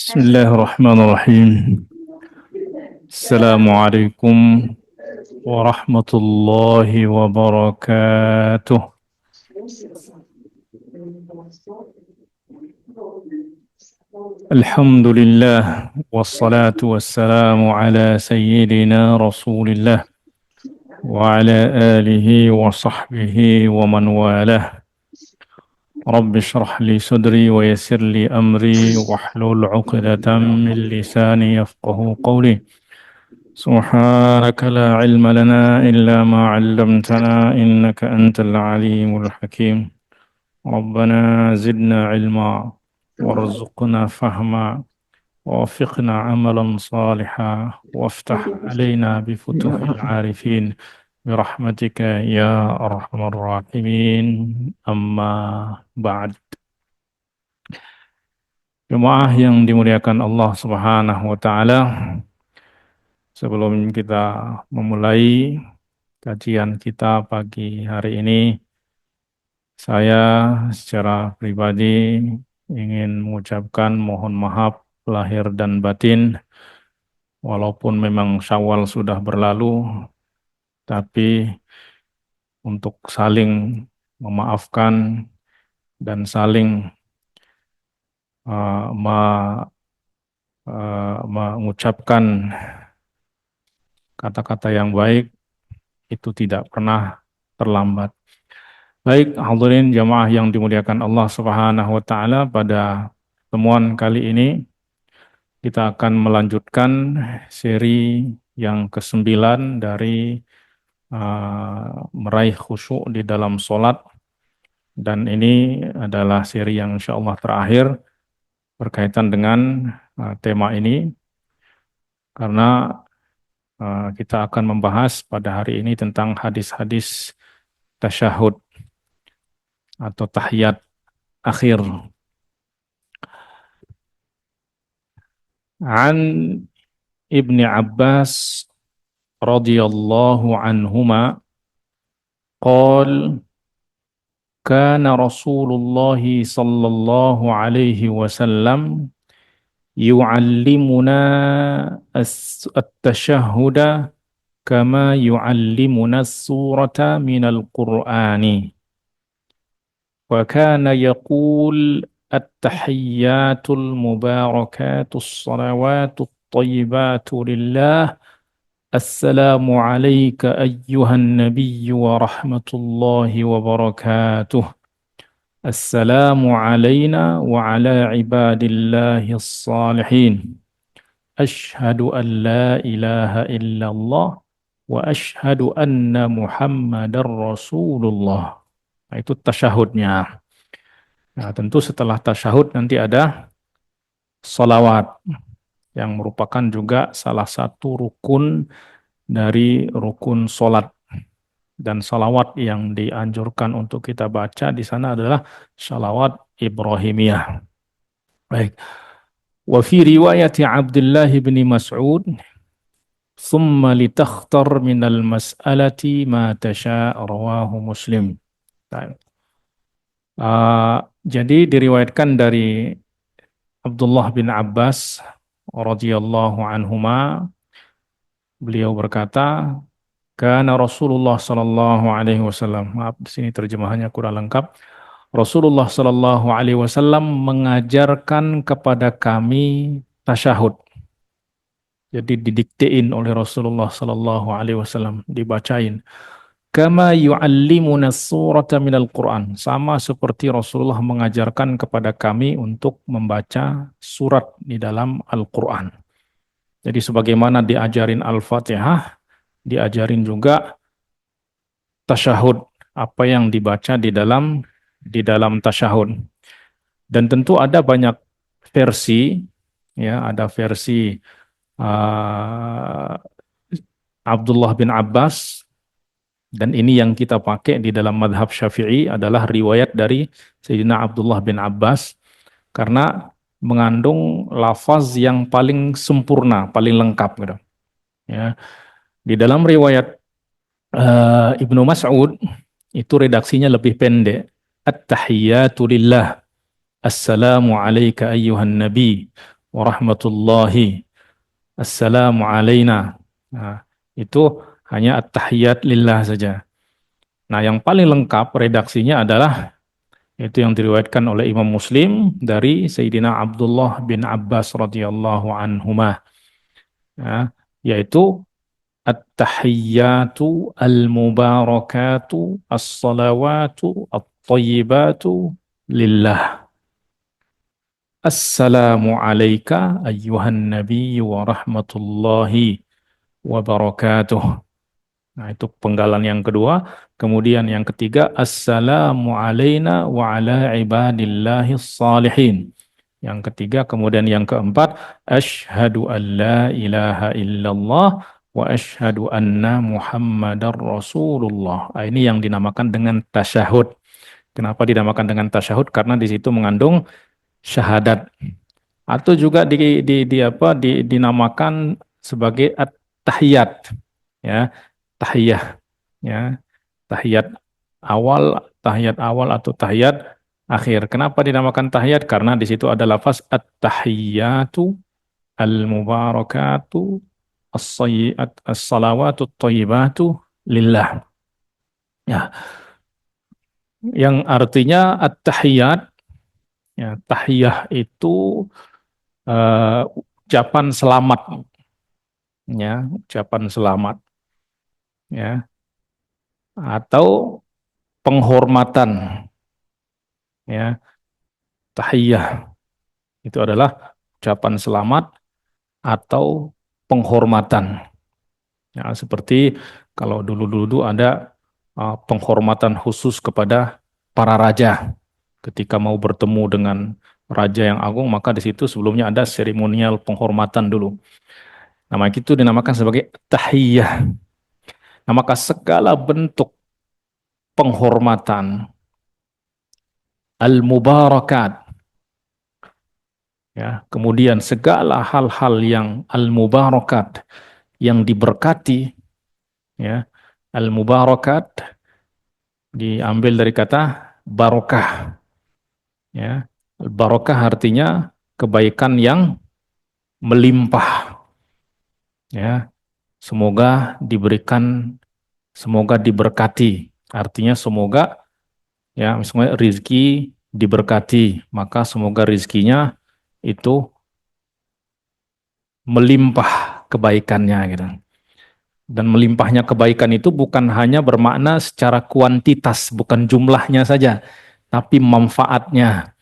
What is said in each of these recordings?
بسم الله الرحمن الرحيم. السلام عليكم ورحمة الله وبركاته. الحمد لله والصلاة والسلام على سيدنا رسول الله وعلى آله وصحبه ومن والاه. رب اشرح لي صدري ويسر لي أمري واحلل عقدة من لساني يفقه قولي. سبحانك لا علم لنا إلا ما علمتنا إنك أنت العليم الحكيم. ربنا زدنا علما وارزقنا فهما ووفقنا عملا صالحا وافتح علينا بفتوح العارفين برحمتك يا أرحم الراحمين. أما بعد. Jemaah yang dimuliakan Allah Subhanahu wa taala, sebelum kita memulai kajian kita pagi hari ini, saya secara pribadi ingin mengucapkan mohon maaf lahir dan batin. Walaupun memang Syawal sudah berlalu, tapi untuk saling memaafkan dan saling mengucapkan kata-kata yang baik itu tidak pernah terlambat. Baik, hadirin jamaah yang dimuliakan Allah Subhanahu wa taala, pada pertemuan kali ini kita akan melanjutkan seri yang ke-9 dari meraih khusyuk di dalam sholat, dan ini adalah seri yang insyaallah terakhir berkaitan dengan tema ini, karena kita akan membahas pada hari ini tentang hadis-hadis tasyahud atau tahiyat akhir. An Ibni Abbas radhiyallahu anhuma qala kana Rasulullah sallallahu alaihi wasallam yu'allimuna at-tashahhuda kama yu'allimuna as-surata minal Qur'ani. وكان يقول التحيات المباركات الصلوات الطيبات لله السلام عليك أيها النبي ورحمة الله وبركاته السلام علينا وعلى عباد الله الصالحين أشهد أن لا إله إلا الله وأشهد أن محمد رسول الله. Nah, itu tasyahudnya. Nah, tentu setelah tasyahud nanti ada salawat, yang merupakan juga salah satu rukun dari rukun solat. Dan salawat yang dianjurkan untuk kita baca di sana adalah salawat Ibrahimiyah. Baik. Wa fi riwayati Abdullah bin Mas'ud, "Tsumma litakhtar minal mas'alati ma tasha'", rawahu Muslim. Jadi diriwayatkan dari Abdullah bin Abbas radhiyallahu anhuma, beliau berkata, kana Rasulullah sallallahu alaihi wasallam, maaf di sini terjemahannya kurang lengkap. Rasulullah sallallahu alaihi wasallam mengajarkan kepada kami tasyahud. Jadi didiktein oleh Rasulullah sallallahu alaihi wasallam, dibacain. Kama yu'allimuna surata minal Qur'an. Sama seperti Rasulullah mengajarkan kepada kami untuk membaca surat di dalam Al-Qur'an. Jadi sebagaimana diajarin Al-Fatihah, diajarin juga tasyahud, apa yang dibaca di dalam tasyahud. Dan tentu ada banyak versi, ya, ada versi Abdullah bin Abbas. Dan ini yang kita pakai di dalam madhab Syafi'i adalah riwayat dari Sayyidina Abdullah bin Abbas, karena mengandung lafaz yang paling sempurna, paling lengkap gitu. Ya. Di dalam riwayat Ibnu Mas'ud itu redaksinya lebih pendek. At-tahiyyatu lillah. Assalamu alayka ayyuhan nabi warahmatullahi, assalamu alaina. Nah, itu hanya at-tahiyat lillah saja. Nah, yang paling lengkap redaksinya adalah itu yang diriwayatkan oleh Imam Muslim dari Sayyidina Abdullah bin Abbas radhiyallahu anhuma, ya, yaitu at-tahiyyatu al-mubarakatu as-salawatu at-tayyibatu lillah. Assalamu alayka ayyuhan nabiyyu wa rahmatullahi wa barakatuh. Nah, itu penggalan yang kedua. Kemudian yang ketiga, assalamu alayna wa ala ibadillahi salihin. Yang ketiga, kemudian yang keempat, asyhadu an la ilaha illallah wa asyhadu anna muhammadar rasulullah. Nah, ini yang dinamakan dengan tasyahud. Kenapa dinamakan dengan tasyahud? Karena di situ mengandung syahadat. Atau juga dinamakan sebagai at-tahiyat, ya, tahiyah, ya, tahiyat awal atau tahiyat akhir. Kenapa dinamakan tahiyat? Karena di situ ada lafaz at-tahiyyatu al-mubarakatu as-salawatu at-thayyibatu lillah. Ya, yang artinya at-tahiyat, ya, tahiyah itu ucapan selamat, ya, ucapan selamat, ya, atau penghormatan, ya, tahiyah itu adalah ucapan selamat atau penghormatan. Ya, seperti kalau dulu-dulu ada penghormatan khusus kepada para raja. Ketika mau bertemu dengan raja yang agung, maka di situ sebelumnya ada seremonial penghormatan dulu. Nama itu dinamakan sebagai tahiyah. Nah, maka segala bentuk penghormatan al-mubarakat, ya, kemudian segala hal-hal yang al-mubarakat, yang diberkati, ya, al-mubarakat diambil dari kata barokah, ya. Barokah artinya kebaikan yang melimpah, ya. Semoga diberikan, semoga diberkati. Artinya semoga, ya, misalnya rizki diberkati, maka semoga rizkinya itu melimpah kebaikannya gitu. Dan melimpahnya kebaikan itu bukan hanya bermakna secara kuantitas, bukan jumlahnya saja, tapi manfaatnya.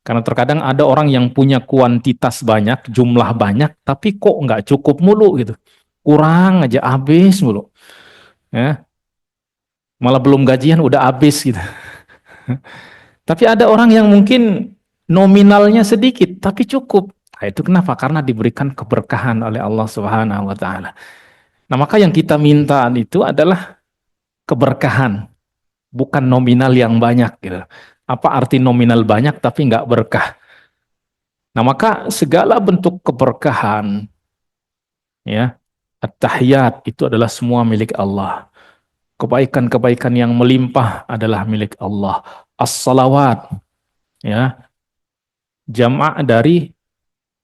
Karena terkadang ada orang yang punya kuantitas banyak, jumlah banyak, tapi kok nggak cukup mulu gitu. Kurang aja, habis mulu. Ya, malah belum gajian udah habis gitu. Tapi ada orang yang mungkin nominalnya sedikit, tapi cukup. Nah, itu kenapa? Karena diberikan keberkahan oleh Allah Subhanahu wa Ta'ala. Nah, maka yang kita minta itu adalah keberkahan, bukan nominal yang banyak gitu. Apa arti nominal banyak tapi nggak berkah? Nah, maka segala bentuk keberkahan, ya, at-tahiyat itu adalah semua milik Allah. Kebaikan-kebaikan yang melimpah adalah milik Allah. As-salawat, ya, jamak dari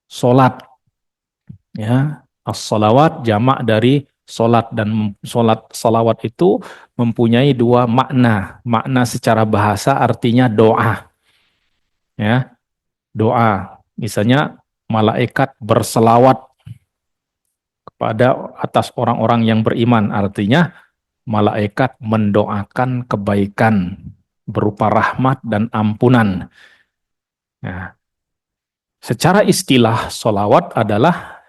solat, ya. As-salawat jamak dari solat, dan solat salawat itu mempunyai dua makna. Makna secara bahasa artinya doa, ya, doa. Misalnya malaikat berselawat kepada atas orang-orang yang beriman, artinya malaikat mendoakan kebaikan berupa rahmat dan ampunan. Nah, secara istilah solawat adalah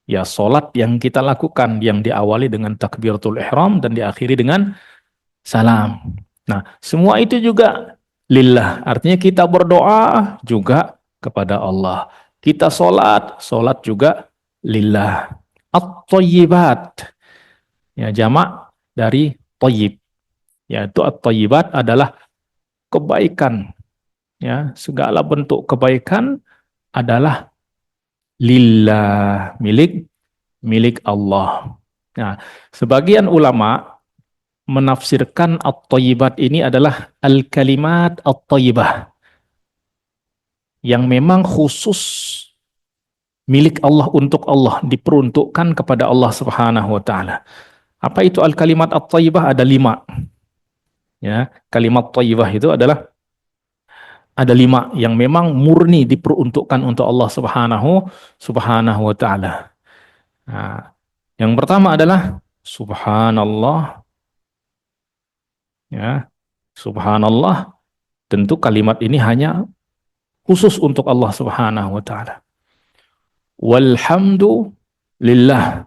ya solat yang kita lakukan, yang diawali dengan takbiratul ihram dan diakhiri dengan salam. Nah, semua itu juga lillah, artinya kita berdoa juga kepada Allah. Kita solat juga lillah. At-thayyibat, ya, jamak dari thayyib, yaitu at-thayyibat adalah kebaikan, ya, segala bentuk kebaikan adalah lillah, milik Allah. Nah, sebagian ulama menafsirkan at-thayyibat ini adalah al-kalimat at-thayyibah, yang memang khusus milik Allah untuk Allah, diperuntukkan kepada Allah Subhanahu wa taala. Apa itu al-kalimat at-thayyibah? Ada 5. Ya, kalimat thayyibah itu ada 5 yang memang murni diperuntukkan untuk Allah Subhanahu wa taala. Nah, yang pertama adalah subhanallah, ya. Subhanallah, tentu kalimat ini hanya khusus untuk Allah Subhanahu wa taala. Walhamdulillah,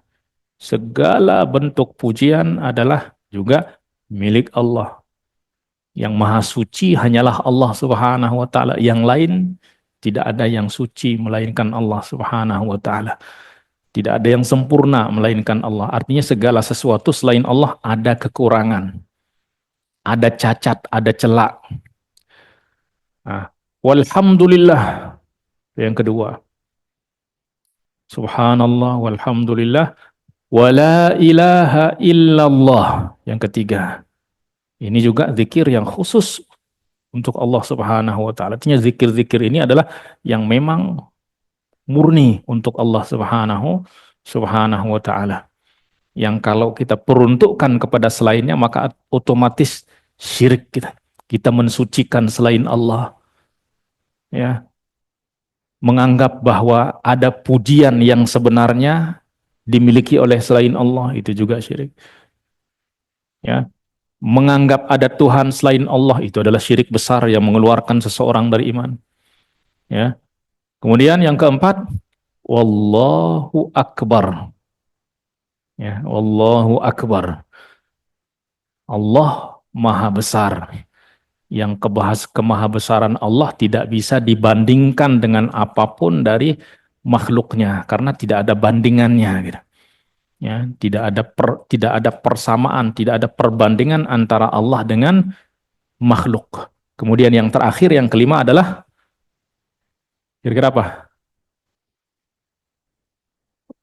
segala bentuk pujian adalah juga milik Allah. Yang maha suci hanyalah Allah Subhanahu wa taala. Yang lain tidak ada yang suci melainkan Allah Subhanahu wa taala. Tidak ada yang sempurna melainkan Allah. Artinya segala sesuatu selain Allah ada kekurangan, ada cacat, ada celak. Nah, walhamdulillah yang kedua. Subhanallah walhamdulillah wala ilaha illallah yang ketiga. Ini juga zikir yang khusus untuk Allah Subhanahu wa taala. Artinya zikir-zikir ini adalah yang memang murni untuk Allah Subhanahu wa taala. Yang kalau kita peruntukkan kepada selainnya maka otomatis syirik kita. Kita mensucikan selain Allah. Ya, menganggap bahwa ada pujian yang sebenarnya dimiliki oleh selain Allah, itu juga syirik. Ya, menganggap ada Tuhan selain Allah itu adalah syirik besar yang mengeluarkan seseorang dari iman. Ya. Kemudian yang keempat, wallahu akbar. Ya, wallahu akbar. Allah maha besar. Yang kemahabesaran Allah tidak bisa dibandingkan dengan apapun dari makhluknya karena tidak ada bandingannya gitu. Ya, tidak ada persamaan, tidak ada perbandingan antara Allah dengan makhluk. Kemudian yang terakhir, yang kelima adalah kira-kira apa?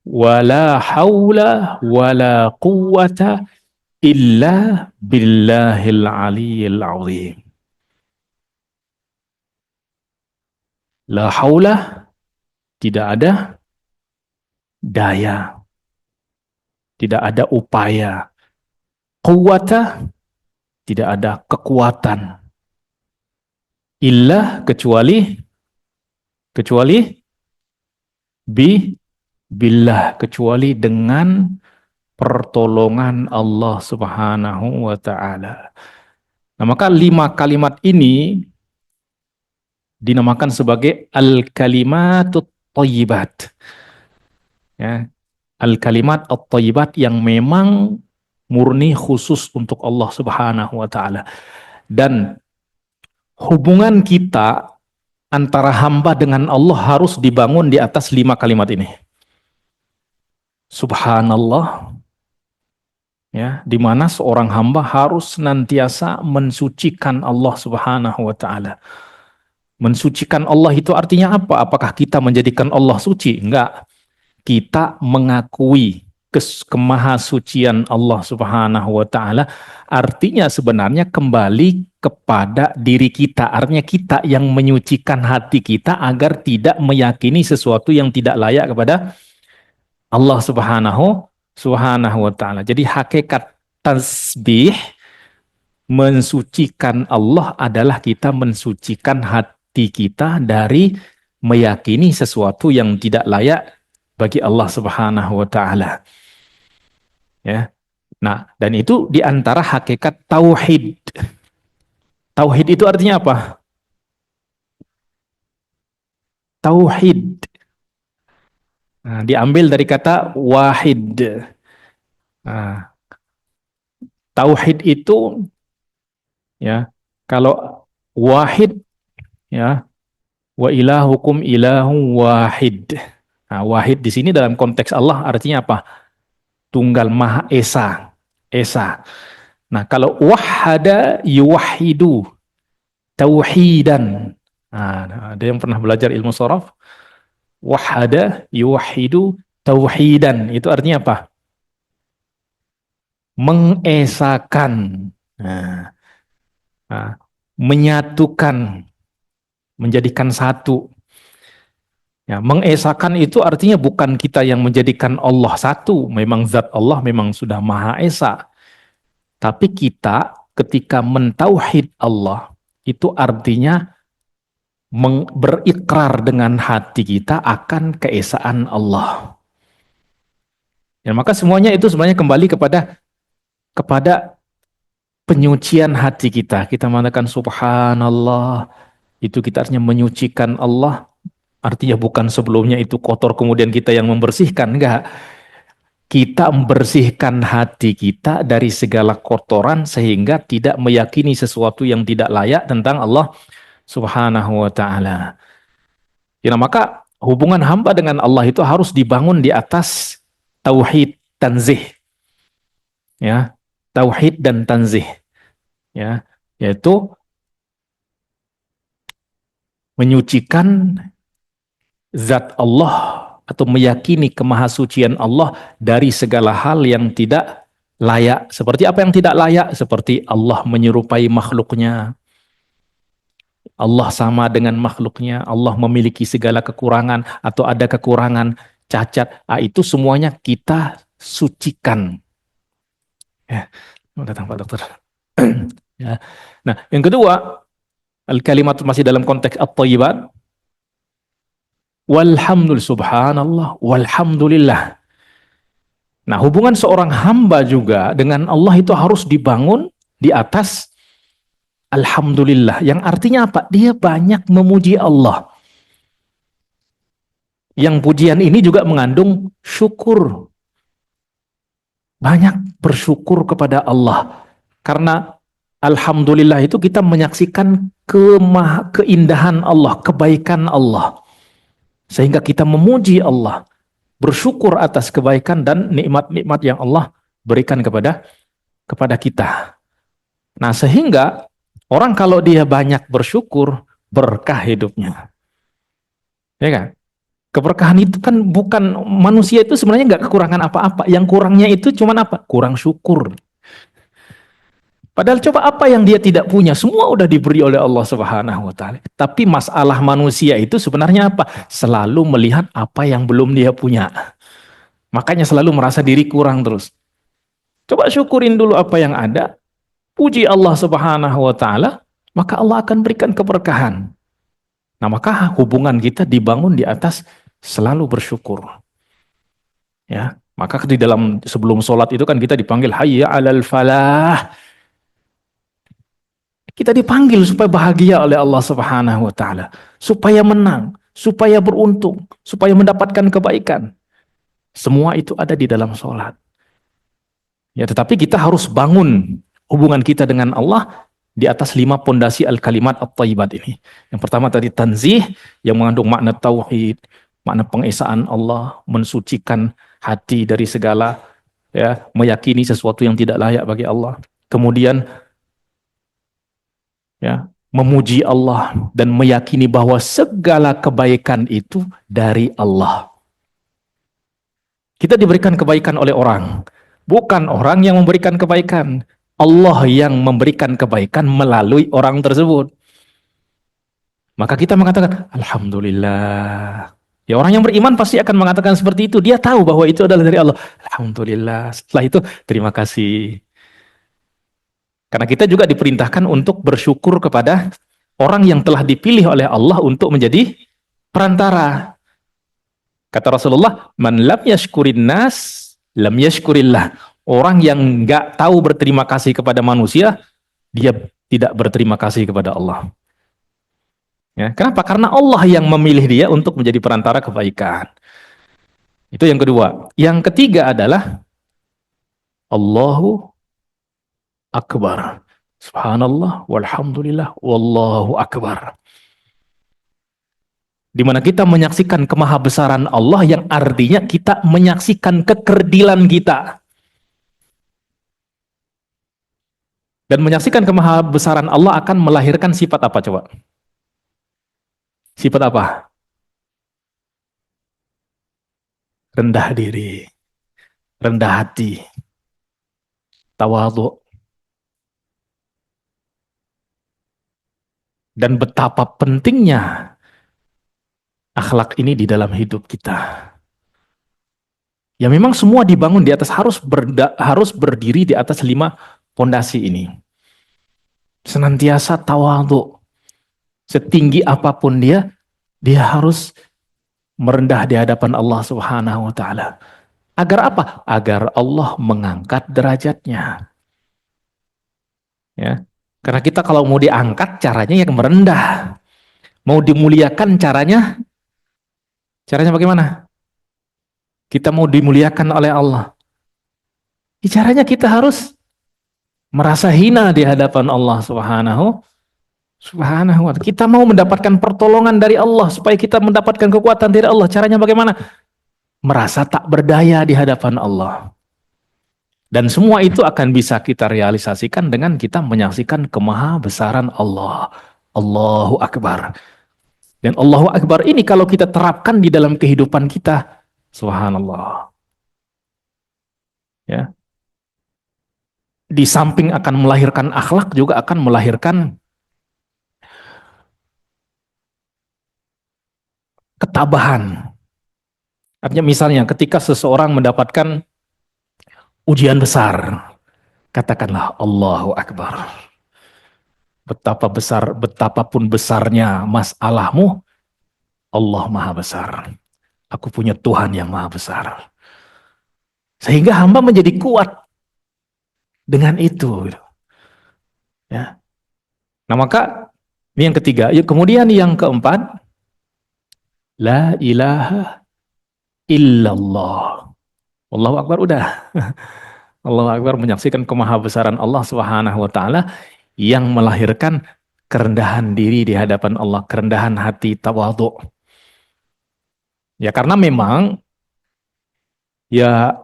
Wala haula wala quwata illa billahil aliyil azim. La haula, tidak ada daya, tidak ada upaya. Quwata, tidak ada kekuatan. Illa, kecuali billah, kecuali dengan pertolongan Allah Subhanahu wa taala. Nah, maka 5 kalimat ini dinamakan sebagai al-kalimatut thayyibat. Ya, al-kalimat at-thayyibat yang memang murni khusus untuk Allah Subhanahu wa taala. Dan hubungan kita antara hamba dengan Allah harus dibangun di atas 5 kalimat ini. Subhanallah, ya, di mana seorang hamba harus senantiasa mensucikan Allah Subhanahu wa taala. Mensucikan Allah itu artinya apa? Apakah kita menjadikan Allah suci? Enggak. Kita mengakui kemahasucian Allah Subhanahu wa taala, artinya sebenarnya kembali kepada diri kita. Artinya kita yang menyucikan hati kita agar tidak meyakini sesuatu yang tidak layak kepada Allah Subhanahu wa taala. Jadi hakikat tasbih mensucikan Allah adalah kita mensucikan hati kita dari meyakini sesuatu yang tidak layak bagi Allah Subhanahu wa taala. Ya. Nah, dan itu di antara hakikat tauhid. Tauhid itu artinya apa? Tauhid. Nah, diambil dari kata wahid. Nah, tauhid itu, ya, kalau wahid, ya, wa ilahukum ilahu wahid. Nah, wahid di sini dalam konteks Allah artinya apa? Tunggal Maha Esa. Esa. Nah, kalau wahada yuwahidu, tauhidan. Nah, ada yang pernah belajar ilmu sharaf? Wahada yuwahidu tauhidan. Itu artinya apa? Mengesakan. Nah, menyatukan, menjadikan satu. Ya, mengesakan itu artinya bukan kita yang menjadikan Allah satu, memang zat Allah memang sudah Maha Esa. Tapi kita ketika mentauhid Allah, itu artinya berikrar dengan hati kita akan keesaan Allah. Ya, maka semuanya itu sebenarnya kembali kepada penyucian hati kita. Kita mengatakan subhanallah, itu kita artinya menyucikan Allah. Artinya bukan sebelumnya itu kotor kemudian kita yang membersihkan, enggak. Kita membersihkan hati kita dari segala kotoran sehingga tidak meyakini sesuatu yang tidak layak tentang Allah Subhanahu wa taala. Ya, maka hubungan hamba dengan Allah itu harus dibangun di atas tauhid tanzih, ya. Tauhid dan tanzih, ya, yaitu menyucikan zat Allah atau meyakini kemahasucian Allah dari segala hal yang tidak layak. Seperti apa yang tidak layak? Seperti Allah menyerupai makhluknya, Allah sama dengan makhluknya, Allah memiliki segala kekurangan atau ada kekurangan, cacat. Itu semuanya kita sucikan. Ya, datang Pak Dokter. Ya. Nah, yang kedua, kalimat masih dalam konteks at-thayyibat. Walhamdulillah, subhanallah, walhamdulillah. Nah, hubungan seorang hamba juga dengan Allah itu harus dibangun di atas alhamdulillah. Yang artinya apa? Dia banyak memuji Allah. Yang pujian ini juga mengandung syukur. Banyak bersyukur kepada Allah. Karena alhamdulillah itu kita menyaksikan keindahan Allah, kebaikan Allah. Sehingga kita memuji Allah. Bersyukur atas kebaikan dan nikmat-nikmat yang Allah berikan kepada kita. Nah, sehingga orang kalau dia banyak bersyukur, berkah hidupnya. Ya kan? Keberkahan itu kan bukan, manusia itu sebenarnya nggak kekurangan apa-apa. Yang kurangnya itu cuma apa? Kurang syukur. Padahal coba apa yang dia tidak punya, semua udah diberi oleh Allah Subhanahu wa taala. Tapi masalah manusia itu sebenarnya apa? Selalu melihat apa yang belum dia punya. Makanya selalu merasa diri kurang terus. Coba syukurin dulu apa yang ada, puji Allah Subhanahu wa taala, maka Allah akan berikan keberkahan. Nah, maka hubungan kita dibangun di atas selalu bersyukur. Ya, maka di dalam sebelum sholat itu kan kita dipanggil hayya 'alal falah. Kita dipanggil supaya bahagia oleh Allah Subhanahu wa taala, supaya menang, supaya beruntung, supaya mendapatkan kebaikan. Semua itu ada di dalam sholat. Ya, tetapi kita harus bangun hubungan kita dengan Allah di atas 5 pondasi al-kalimat at-thayyibat ini. Yang pertama tadi tanzih, yang mengandung makna tauhid, makna pengesaan Allah, mensucikan hati dari segala, ya, meyakini sesuatu yang tidak layak bagi Allah. Kemudian, ya, memuji Allah dan meyakini bahwa segala kebaikan itu dari Allah. Kita diberikan kebaikan oleh orang, bukan orang yang memberikan kebaikan. Allah yang memberikan kebaikan melalui orang tersebut. Maka kita mengatakan, Alhamdulillah. Ya, orang yang beriman pasti akan mengatakan seperti itu. Dia tahu bahwa itu adalah dari Allah. Alhamdulillah. Setelah itu, terima kasih. Karena kita juga diperintahkan untuk bersyukur kepada orang yang telah dipilih oleh Allah untuk menjadi perantara. Kata Rasulullah, man lam yashkurin nas, lam yashkurillah. Orang yang nggak tahu berterima kasih kepada manusia, dia tidak berterima kasih kepada Allah. Ya, kenapa? Karena Allah yang memilih dia untuk menjadi perantara kebaikan. Itu yang kedua. Yang ketiga adalah Allahu Akbar. Subhanallah, walhamdulillah, wallahu akbar. Di mana kita menyaksikan kemahabesaran Allah yang artinya kita menyaksikan kekerdilan kita. Dan menyaksikan kemahabesaran Allah akan melahirkan sifat apa coba? Sifat apa? Rendah diri, rendah hati, tawadhu. Dan betapa pentingnya akhlak ini di dalam hidup kita. Ya memang semua dibangun di atas harus berdiri di atas 5 pondasi ini. Senantiasa tawadhu. Setinggi apapun dia harus merendah di hadapan Allah Subhanahu wa taala. Agar apa? Agar Allah mengangkat derajatnya. Ya. Karena kita kalau mau diangkat caranya yang merendah. Mau dimuliakan caranya bagaimana? Kita mau dimuliakan oleh Allah. Caranya kita harus merasa hina di hadapan Allah Subhanahu wa ta'ala. Kita mau mendapatkan pertolongan dari Allah supaya kita mendapatkan kekuatan dari Allah. Caranya bagaimana? Merasa tak berdaya di hadapan Allah. Dan semua itu akan bisa kita realisasikan dengan kita menyaksikan kemahabesaran Allah. Allahu Akbar. Dan Allahu Akbar ini kalau kita terapkan di dalam kehidupan kita, subhanallah. Ya. Di samping akan melahirkan akhlak, juga akan melahirkan ketabahan. Artinya misalnya ketika seseorang mendapatkan ujian besar, katakanlah Allahu Akbar. Betapapun besarnya masalahmu, Allah Maha Besar. Aku punya Tuhan yang Maha Besar. Sehingga hamba menjadi kuat dengan itu. Ya. Nah maka ini yang ketiga. Kemudian yang keempat, la ilaha illallah. Allahu Akbar udah. Allahu Akbar menyaksikan kemahabesaran Allah Subhanahu wa taala yang melahirkan kerendahan diri di hadapan Allah, kerendahan hati, tawadhu. Ya karena memang ya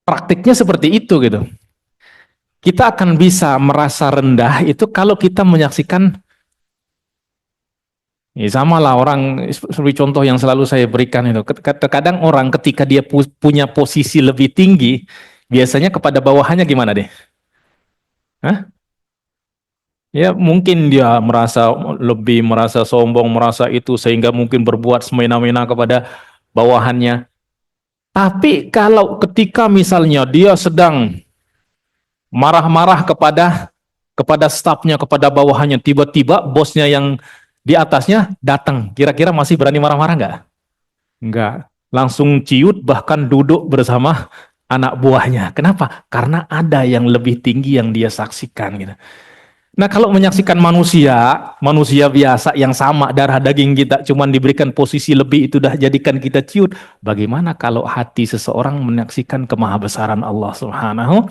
praktiknya seperti itu gitu. Kita akan bisa merasa rendah itu kalau kita menyaksikan, ya sama lah orang, seperti contoh yang selalu saya berikan itu. Terkadang orang ketika dia punya posisi lebih tinggi, biasanya kepada bawahannya gimana deh? Hah? Ya mungkin dia merasa sombong, merasa itu sehingga mungkin berbuat semena-mena kepada bawahannya. Tapi kalau ketika misalnya dia sedang marah-marah kepada stafnya, kepada bawahannya, tiba-tiba bosnya yang di atasnya datang, kira-kira masih berani marah-marah nggak? Nggak. Langsung ciut, bahkan duduk bersama anak buahnya. Kenapa? Karena ada yang lebih tinggi yang dia saksikan gitu. Nah kalau menyaksikan manusia biasa yang sama darah daging kita, cuman diberikan posisi lebih itu dah jadikan kita ciut. Bagaimana kalau hati seseorang menyaksikan kemahabesaran Allah Subhanahu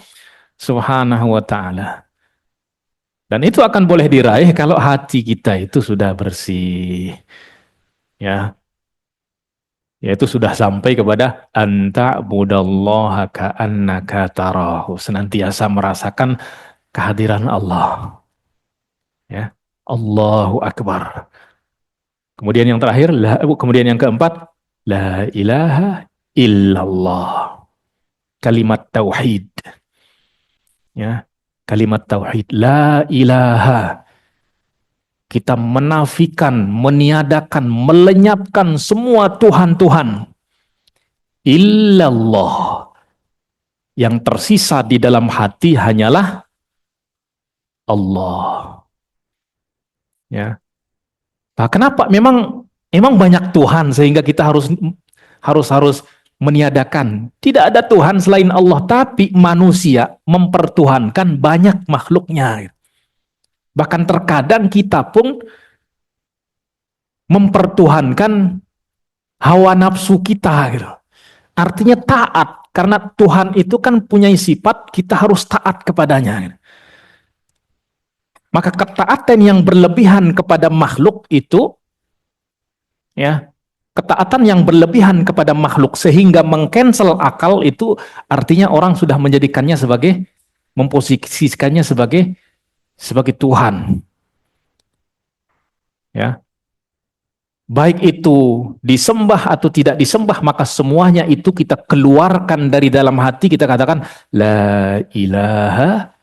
wa ta'ala. Dan itu akan boleh diraih kalau hati kita itu sudah bersih. Ya. Yaitu sudah sampai kepada anta budallaha ka'annaka tarahu. Senantiasa merasakan kehadiran Allah. Ya, Allahu Akbar. Kemudian yang terakhir, kemudian yang keempat, la ilaha illallah. Kalimat tauhid. Ya, kalimat tauhid, la ilaha. Kita menafikan, meniadakan, melenyapkan semua Tuhan-Tuhan. Illallah. Yang tersisa di dalam hati hanyalah Allah. Ya. Nah, kenapa? Memang banyak Tuhan sehingga kita harus meniadakan. Tidak ada Tuhan selain Allah, tapi manusia mempertuhankan banyak makhluknya. Bahkan terkadang kita pun mempertuhankan hawa nafsu kita gitu. Artinya taat, karena Tuhan itu kan punya sifat kita harus taat kepadanya gitu. Maka ketaatan yang berlebihan kepada makhluk itu, ya, ketaatan yang berlebihan kepada makhluk sehingga mengcancel akal itu artinya orang sudah menjadikannya memposisikannya sebagai Tuhan. Ya. Baik itu disembah atau tidak disembah, maka semuanya itu kita keluarkan dari dalam hati, kita katakan la ilaha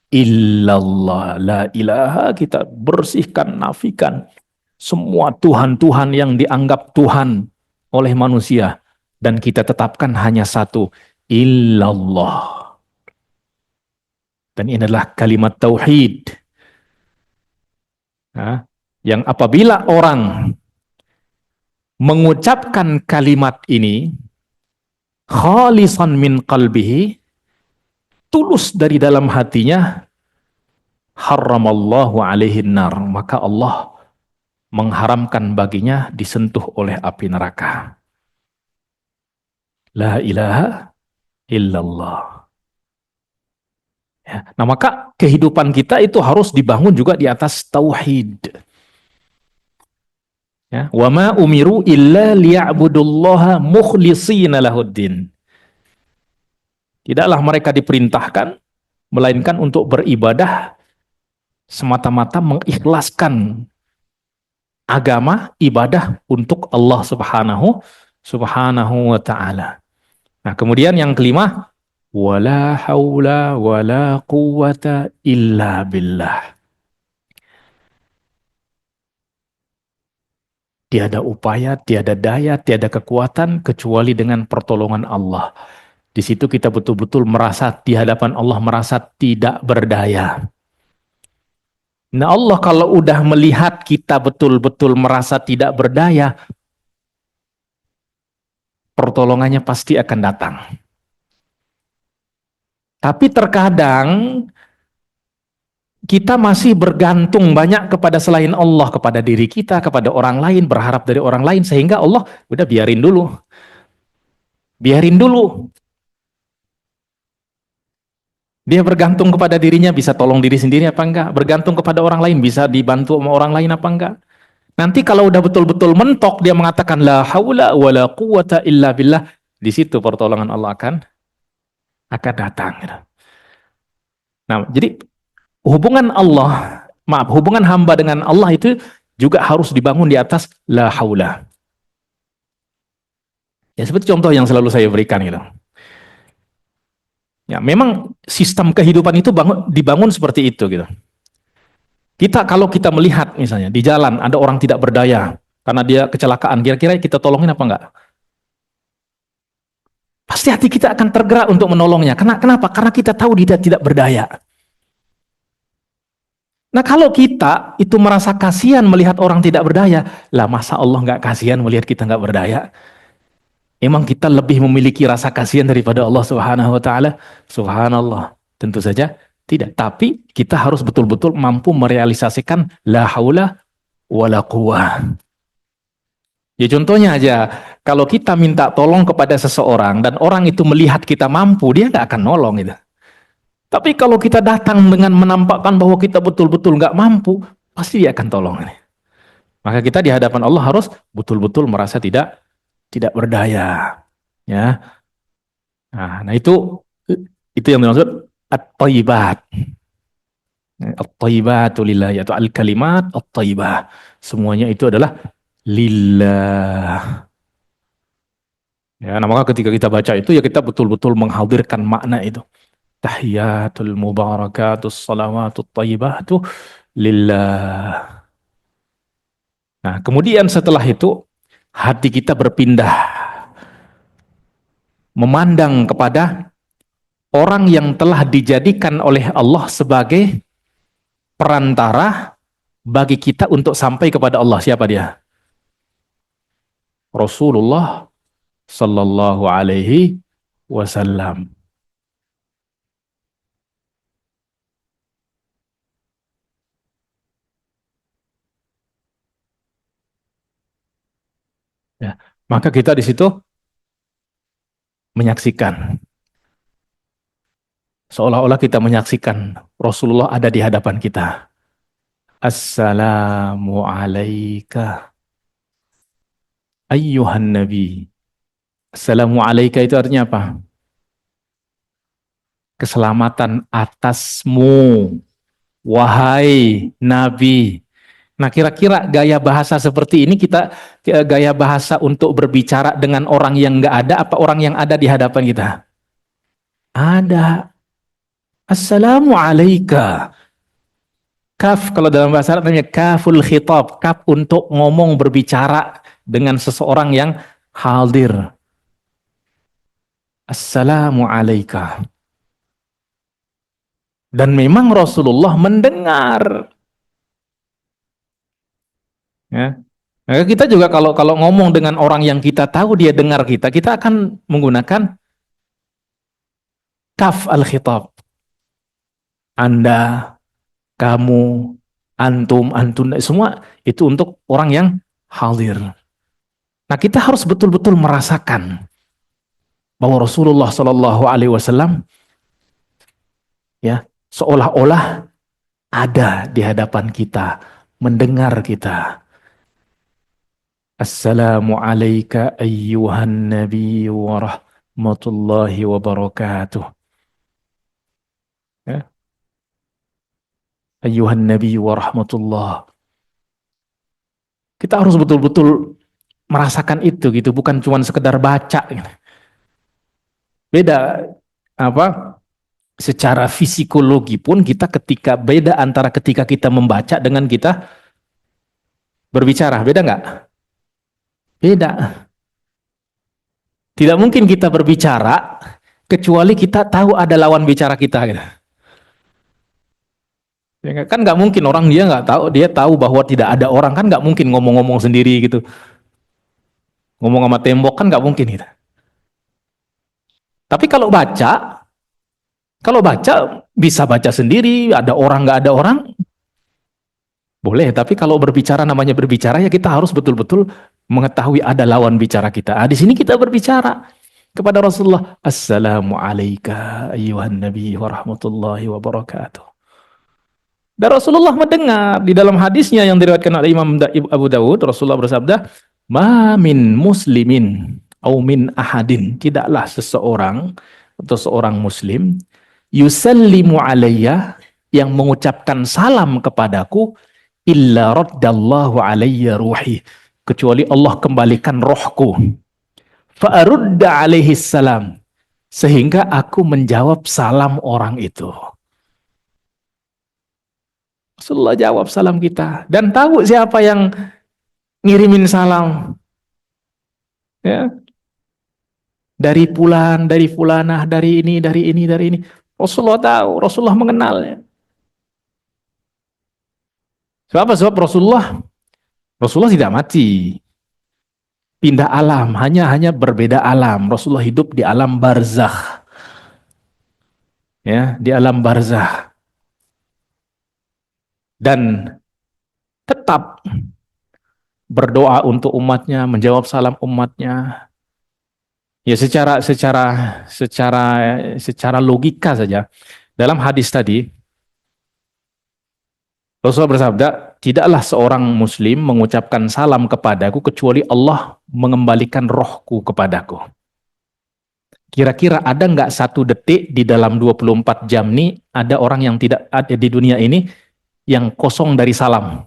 illallah. La ilaha, kita bersihkan, nafikan semua Tuhan-Tuhan yang dianggap Tuhan oleh manusia. Dan kita tetapkan hanya satu, illallah. Dan ini adalah kalimat tauhid. Nah, yang apabila orang mengucapkan kalimat ini, khalisan min qalbihi, tulus dari dalam hatinya, haramallahu alaihi nar, maka Allah mengharamkan baginya disentuh oleh api neraka. La ilaha illallah. Ya. Nah, maka kehidupan kita itu harus dibangun juga di atas tauhid. Ya. Wa ma umiru illa liya'budullaha mukhlishina lahuddin. Tidaklah mereka diperintahkan melainkan untuk beribadah semata-mata mengikhlaskan agama, ibadah untuk Allah subhanahu wa ta'ala. Nah, kemudian yang kelima, wala haula wala quwata illa billah. Tiada upaya, tiada daya, tiada kekuatan kecuali dengan pertolongan Allah. Di situ kita betul-betul merasa di hadapan Allah merasa tidak berdaya. Nah, Allah kalau udah melihat kita betul-betul merasa tidak berdaya, pertolongannya pasti akan datang. Tapi terkadang kita masih bergantung banyak kepada selain Allah, kepada diri kita, kepada orang lain, berharap dari orang lain, sehingga Allah udah biarin dulu. Biarin dulu. Dia bergantung kepada dirinya, bisa tolong diri sendiri apa enggak? Bergantung kepada orang lain, bisa dibantu sama orang lain apa enggak? Nanti kalau udah betul-betul mentok, dia mengatakan la haula wala quwata illa billah, di situ pertolongan Allah akan datang. Nah, jadi hubungan hamba dengan Allah itu juga harus dibangun di atas la haula. Ya, seperti contoh yang selalu saya berikan gitu. Ya, memang sistem kehidupan itu dibangun seperti itu gitu. Kalau kita melihat misalnya di jalan ada orang tidak berdaya karena dia kecelakaan, kira-kira kita tolongin apa enggak? Pasti hati kita akan tergerak untuk menolongnya. Kenapa? Karena kita tahu dia tidak berdaya. Nah, kalau kita itu merasa kasihan melihat orang tidak berdaya, lah masa Allah nggak kasihan melihat kita nggak berdaya? Emang kita lebih memiliki rasa kasihan daripada Allah Subhanahu wa taala? Subhanallah. Tentu saja tidak. Tapi kita harus betul-betul mampu merealisasikan la haula wala quwwah. Ya contohnya aja, kalau kita minta tolong kepada seseorang dan orang itu melihat kita mampu, dia nggak akan nolong gitu. Tapi kalau kita datang dengan menampakkan bahwa kita betul-betul nggak mampu, pasti dia akan tolong. Maka kita di hadapan Allah harus betul-betul merasa tidak berdaya. Ya. Nah itu yang dimaksud at-thayyibat. At-thayyibatu lillah, yaitu al-kalimat at-thayyibah. Semuanya itu adalah lillah. Ya, nah maka ketika kita baca itu ya kita betul-betul menghadirkan makna itu. Tahiyatul mubarakatus salawatut thayyibatu lillah. Nah, kemudian setelah itu hati kita berpindah memandang kepada orang yang telah dijadikan oleh Allah sebagai perantara bagi kita untuk sampai kepada Allah. Siapa dia? Rasulullah sallallahu alaihi wasallam. Ya, maka kita di situ menyaksikan, seolah-olah kita menyaksikan Rasulullah ada di hadapan kita. Assalamu alayka ayyuhan nabi. Assalamu alayka itu artinya apa? Keselamatan atasmu, wahai nabi. Nah, kira-kira gaya bahasa seperti ini gaya bahasa untuk berbicara dengan orang yang nggak ada apa orang yang ada di hadapan kita? Ada. Assalamu alayka. Kaf kalau dalam bahasa Arab namanya kaful khitab, kaf untuk ngomong berbicara dengan seseorang yang hadir. Assalamu alayka. Dan memang Rasulullah mendengar. Ya. Maka kita juga kalau kalau ngomong dengan orang yang kita tahu dia dengar kita, kita akan menggunakan kaf al-khitab. Anda, kamu, antum, antun, semua itu untuk orang yang hadir. Nah, kita harus betul-betul merasakan bahwa Rasulullah Shallallahu Alaihi Wasallam ya seolah-olah ada di hadapan kita, mendengar kita. Assalamu alayka ayyuhan nabi wa rahmatullahi wa barakatuh. Ya. Ayyuhan nabi wa rahmatullah. Kita harus betul-betul merasakan itu gitu, bukan cuma sekedar baca gitu. Beda apa? Secara psikologi pun kita ketika beda antara ketika kita membaca dengan kita berbicara, beda nggak? Beda. Tidak mungkin kita berbicara kecuali kita tahu ada lawan bicara kita gitu. Ya, kan nggak mungkin orang dia nggak tahu, dia tahu bahwa tidak ada orang, kan nggak mungkin ngomong-ngomong sendiri gitu, ngomong sama tembok kan nggak mungkin gitu. Tapi kalau baca bisa baca sendiri, ada orang nggak ada orang boleh. Tapi kalau berbicara namanya berbicara ya kita harus betul-betul mengetahui ada lawan bicara kita. Di sini kita berbicara kepada Rasulullah, Assalamu alayka ayyuhan nabi wa rahmatullahi wa barakatuh. Dan Rasulullah mendengar di dalam hadisnya yang diriwayatkan oleh Imam Abu Dawud, Rasulullah bersabda, "Ma min muslimin au min ahadin," tidaklah seseorang atau seorang muslim yusallimu alayya, yang mengucapkan salam kepadaku, illa raddallahu alayya ruhi, kecuali Allah kembalikan rohku. Fa arudda alaihi salam, sehingga aku menjawab salam orang itu. Rasulullah jawab salam kita dan tahu siapa yang ngirimin salam. Ya. Dari fulan, dari fulanah, dari ini, dari ini, dari ini. Rasulullah tahu, Rasulullah mengenalnya. Sebab Rasulullah tidak mati. Pindah alam, hanya berbeda alam. Rasulullah hidup di alam barzakh. Ya, di alam barzakh. Dan tetap berdoa untuk umatnya, menjawab salam umatnya. Ya secara logika saja. Dalam hadis tadi Rasulullah bersabda, tidaklah seorang muslim mengucapkan salam kepadaku kecuali Allah mengembalikan rohku kepadaku. Kira-kira ada nggak satu detik di dalam 24 jam ini ada orang yang tidak ada di dunia ini yang kosong dari salam?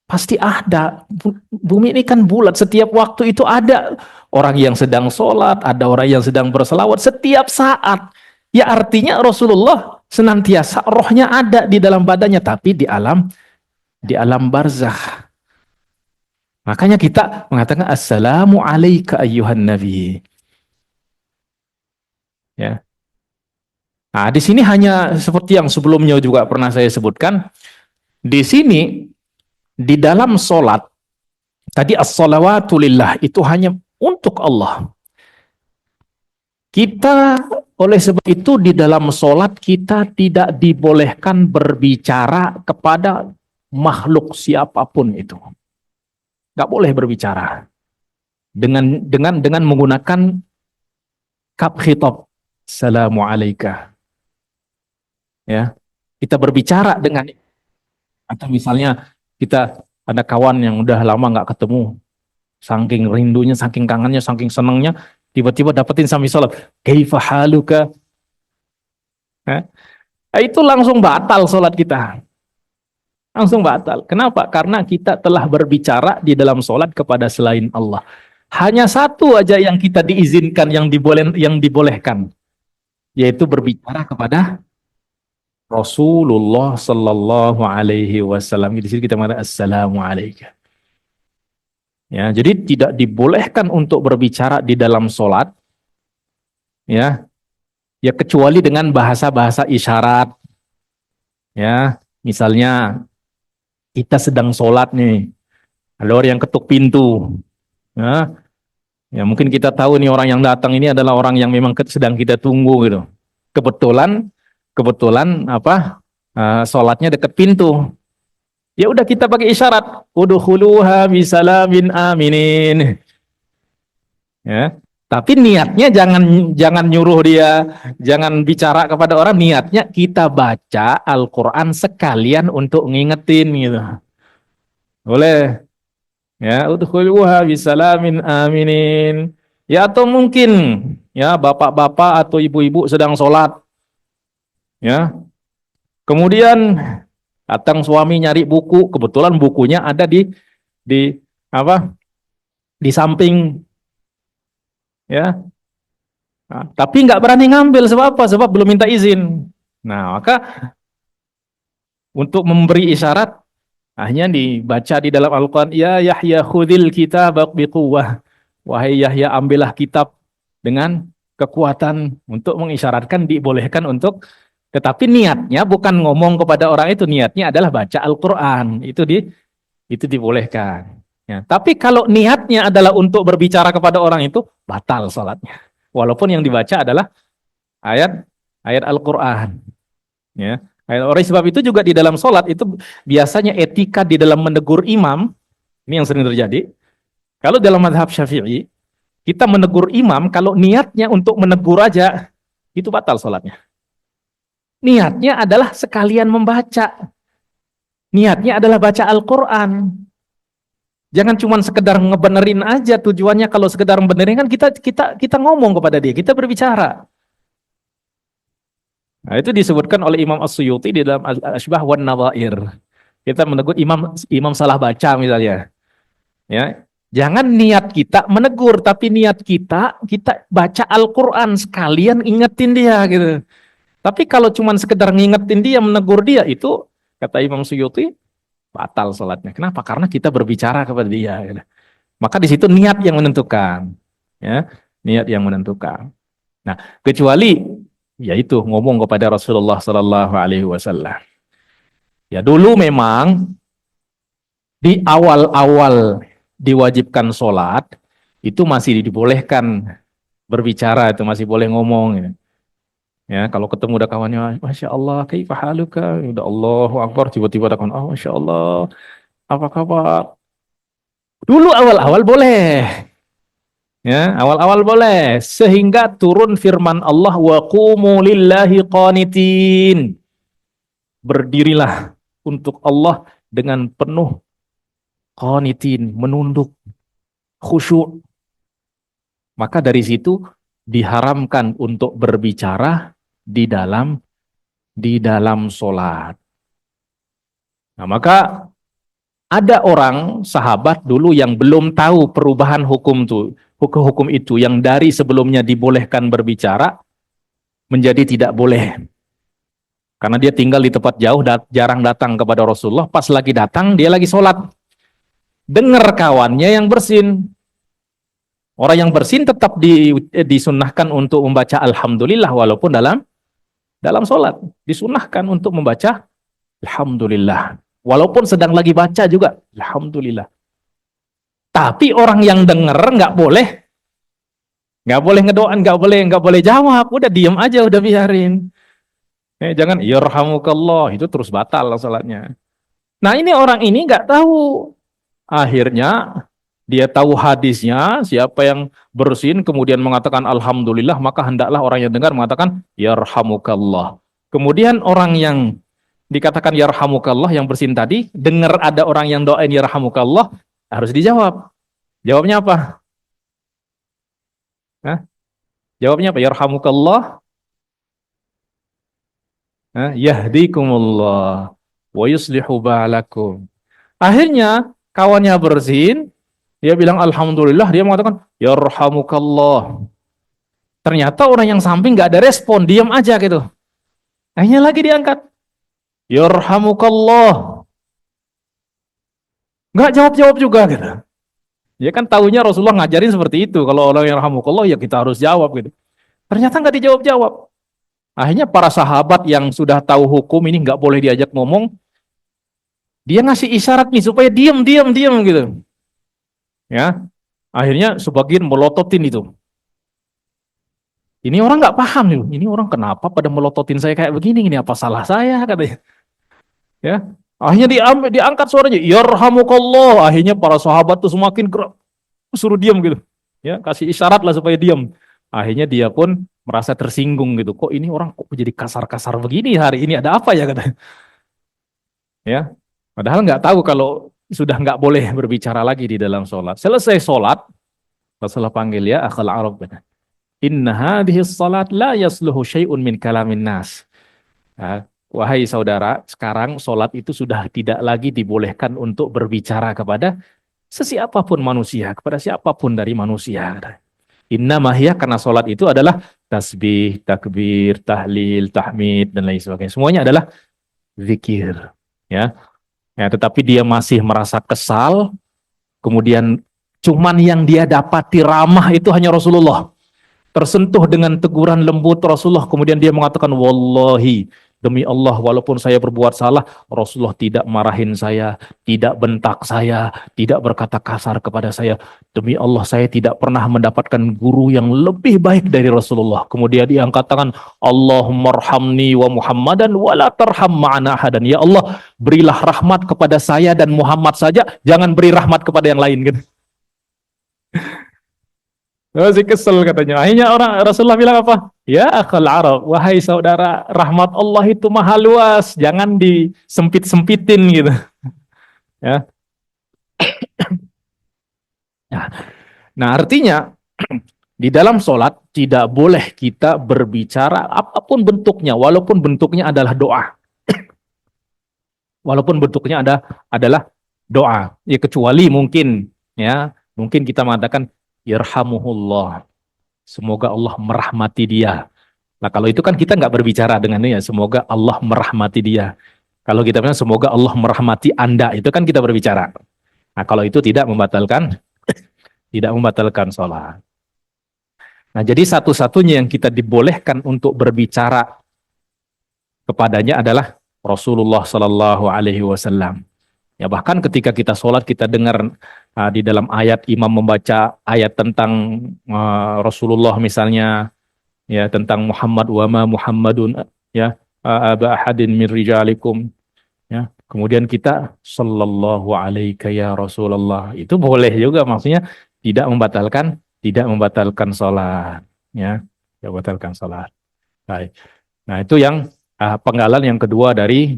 Pasti ada. Bumi ini kan bulat, setiap waktu itu ada orang yang sedang sholat, ada orang yang sedang berselawat setiap saat. Ya artinya Rasulullah senantiasa rohnya ada di dalam badannya, tapi di alam barzakh. Makanya kita mengatakan Assalamu alayka ayyuhan nabi. Ya. Nah, di sini hanya seperti yang sebelumnya juga pernah saya sebutkan. Di sini di dalam sholat tadi as-salawatu lillah itu hanya untuk Allah. Kita oleh sebab itu di dalam sholat kita tidak dibolehkan berbicara kepada makhluk siapapun itu. Nggak boleh berbicara dengan menggunakan kaf khitab. Assalamu alayka. Ya, kita berbicara dengan, atau misalnya kita ada kawan yang udah lama nggak ketemu, saking rindunya, saking kangennya, saking senangnya, tiba-tiba dapetin sambil sholat, kaifa haluka, itu langsung batal sholat kita, langsung batal. Kenapa? Karena kita telah berbicara di dalam sholat kepada selain Allah. Hanya satu aja yang kita diizinkan, yang dibolehkan, yaitu berbicara kepada Rasulullah sallallahu alaihi wasallam. Di sini kita mengatakan assalamu alaikum. Ya, jadi tidak dibolehkan untuk berbicara di dalam sholat, ya, ya kecuali dengan bahasa-bahasa isyarat, ya. Misalnya kita sedang sholat nih, ada orang yang ketuk pintu, ya, ya mungkin kita tahu nih orang yang datang ini adalah orang yang memang sedang kita tunggu gitu. Kebetulan, kebetulan apa? Sholatnya dekat pintu. Ya udah kita pakai isyarat, udkhuluha bisalamin aminin. Ya. Tapi niatnya jangan nyuruh dia, jangan bicara kepada orang, niatnya kita baca Al-Qur'an sekalian untuk ngingetin gitu. Boleh. Ya, udkhuluha bisalamin aminin. Ya atau mungkin ya bapak-bapak atau ibu-ibu sedang sholat. Ya. Kemudian datang suami nyari buku, kebetulan bukunya ada di apa? Di samping, ya. Nah, tapi nggak berani ngambil sebab apa? Sebab belum minta izin. Nah, maka untuk memberi isyarat hanya dibaca di dalam Al-Quran, ya Yahya khudil kitab biquwwah. Wahai Yahya, ambillah kitab dengan kekuatan, untuk mengisyaratkan dibolehkan untuk, tetapi niatnya bukan ngomong kepada orang itu, niatnya adalah baca Al-Quran. Itu dibolehkan. Ya, tapi kalau niatnya adalah untuk berbicara kepada orang itu, batal salatnya. Walaupun yang dibaca adalah ayat ayat Al-Quran. Ya. Oleh sebab itu juga di dalam sholat itu biasanya etika di dalam menegur imam, ini yang sering terjadi. Kalau dalam mazhab Syafi'i, kita menegur imam kalau niatnya untuk menegur aja, itu batal sholatnya. Niatnya adalah sekalian membaca. Niatnya adalah baca Al-Quran. Jangan cuma sekedar ngebenerin aja, tujuannya kalau sekedar ngebenerin kan kita ngomong kepada dia, kita berbicara. Nah, itu disebutkan oleh Imam As-Suyuti di dalam Al-Ashbah wan Nadhair. Kita menegur imam salah baca misalnya. Ya. Jangan niat kita menegur, tapi niat kita baca Al-Qur'an sekalian ingetin dia gitu. Tapi kalau cuma sekedar ngingetin dia, menegur dia, itu kata Imam Suyuti batal salatnya. Kenapa? Karena kita berbicara kepada dia gitu. Maka di situ niat yang menentukan. Ya, niat yang menentukan. Nah, kecuali yaitu ngomong kepada Rasulullah Sallallahu Alaihi Wasallam. Ya dulu memang di awal-awal diwajibkan sholat itu masih dibolehkan berbicara, itu masih boleh ngomong. Ya kalau ketemu udah kawannya, Masya Allah, kaifa haluka, udah Allahu Akbar, tiba-tiba ada kawan, oh Masya Allah, apa kabar? Dulu awal-awal boleh. Ya, awal-awal boleh sehingga turun firman Allah wa qumu lillahi qanitin. Berdirilah untuk Allah dengan penuh qanitin, menunduk, khusyuk. Maka dari situ diharamkan untuk berbicara di dalam salat. Nah, maka ada orang sahabat dulu yang belum tahu perubahan hukum itu yang dari sebelumnya dibolehkan berbicara menjadi tidak boleh. Karena dia tinggal di tempat jauh, jarang datang kepada Rasulullah. Pas lagi datang, dia lagi sholat. Dengar kawannya yang bersin. Orang yang bersin tetap disunnahkan untuk membaca Alhamdulillah walaupun dalam sholat. Disunnahkan untuk membaca Alhamdulillah. Walaupun sedang lagi baca juga, Alhamdulillah. Tapi orang yang dengar nggak boleh ngedoain, nggak boleh jawab, udah diam aja, udah biarin. Jangan yarhamukallah, itu terus batal salatnya. Nah ini orang ini nggak tahu, akhirnya dia tahu hadisnya, siapa yang bersin kemudian mengatakan Alhamdulillah, maka hendaklah orang yang dengar mengatakan yarhamukallah. Kemudian orang yang dikatakan yarhamukallah yang bersin tadi, dengar ada orang yang doain yarhamukallah, harus dijawab. Jawabnya apa? Hah? Jawabnya apa? Yarhamukallah. Yahdikumullah wa yuslihu ba'lakum. Akhirnya kawannya bersin, dia bilang Alhamdulillah, dia mengatakan yarhamukallah. Ternyata orang yang samping nggak ada respon, diam aja gitu. Akhirnya lagi diangkat. yarhamukallah. Nggak jawab-jawab juga gitu. Ya kan tahunya Rasulullah ngajarin seperti itu. Kalau orang yang yarhamukallah ya kita harus jawab gitu. Ternyata nggak dijawab-jawab. Akhirnya para sahabat yang sudah tahu hukum ini nggak boleh diajak ngomong, dia ngasih isyarat nih supaya diam, diam, diam gitu. Ya, akhirnya sebagian melototin itu. Ini orang nggak paham nih. Ini orang kenapa pada melototin saya kayak begini? Ini apa salah saya katanya? Ya, akhirnya diangkat suaranya, yarhamukallah. Akhirnya para sahabat tuh semakin gerak, suruh diam gitu. Ya, kasih isyarat lah supaya diam. Akhirnya dia pun merasa tersinggung gitu. Kok ini orang kok jadi kasar-kasar begini hari ini? Ada apa ya katanya? Ya, padahal nggak tahu kalau sudah nggak boleh berbicara lagi di dalam sholat. Selesai sholat, Rasulullah panggil ya akhal Arab. Inna hadhihi salat la yasluhu syai'un min kalamin nas. Ya, wahai saudara, sekarang sholat itu sudah tidak lagi dibolehkan untuk berbicara kepada sesiapapun manusia, kepada siapapun dari manusia. Inna mahiyah, karena sholat itu adalah tasbih, takbir, tahlil, tahmid, dan lain sebagainya. Semuanya adalah zikir. Ya, ya, tetapi dia masih merasa kesal, kemudian cuman yang dia dapati ramah itu hanya Rasulullah. Tersentuh dengan teguran lembut Rasulullah, kemudian dia mengatakan, wallahi, demi Allah, walaupun saya berbuat salah, Rasulullah tidak marahin saya, tidak bentak saya, tidak berkata kasar kepada saya. Demi Allah, saya tidak pernah mendapatkan guru yang lebih baik dari Rasulullah. Kemudian dia angkat tangan, Allahumma arhamni wa Muhammadan wa la tarham ma'ana ahadan. Ya Allah, berilah rahmat kepada saya dan Muhammad saja, jangan beri rahmat kepada yang lain. Gitu. Masih kesel katanya. Akhirnya Rasulullah bilang apa? Ya akhal Arab, wahai saudara, rahmat Allah itu maha luas, jangan disempit-sempitin gitu. Ya. Nah, artinya di dalam sholat tidak boleh kita berbicara apapun bentuknya, walaupun bentuknya adalah doa. Walaupun bentuknya adalah doa. Ya kecuali mungkin kita mengatakan yarhamuhullah. Semoga Allah merahmati dia. Nah, kalau itu kan kita nggak berbicara dengan dia, semoga Allah merahmati dia. Kalau kita bilang semoga Allah merahmati Anda, itu kan kita berbicara. Nah, kalau itu tidak membatalkan sholat. Nah, jadi satu-satunya yang kita dibolehkan untuk berbicara kepadanya adalah Rasulullah Sallallahu Alaihi Wasallam. Ya, bahkan ketika kita sholat, kita dengar di dalam ayat imam membaca ayat tentang Rasulullah misalnya, ya, tentang Muhammad wa ma Muhammadun, ya, aba ahadin min rijalikum, ya, kemudian kita sallallahu alaika ya Rasulullah, itu boleh juga, maksudnya tidak membatalkan salat, ya, tidak membatalkan salat. Baik. Nah, itu yang penggalan yang kedua dari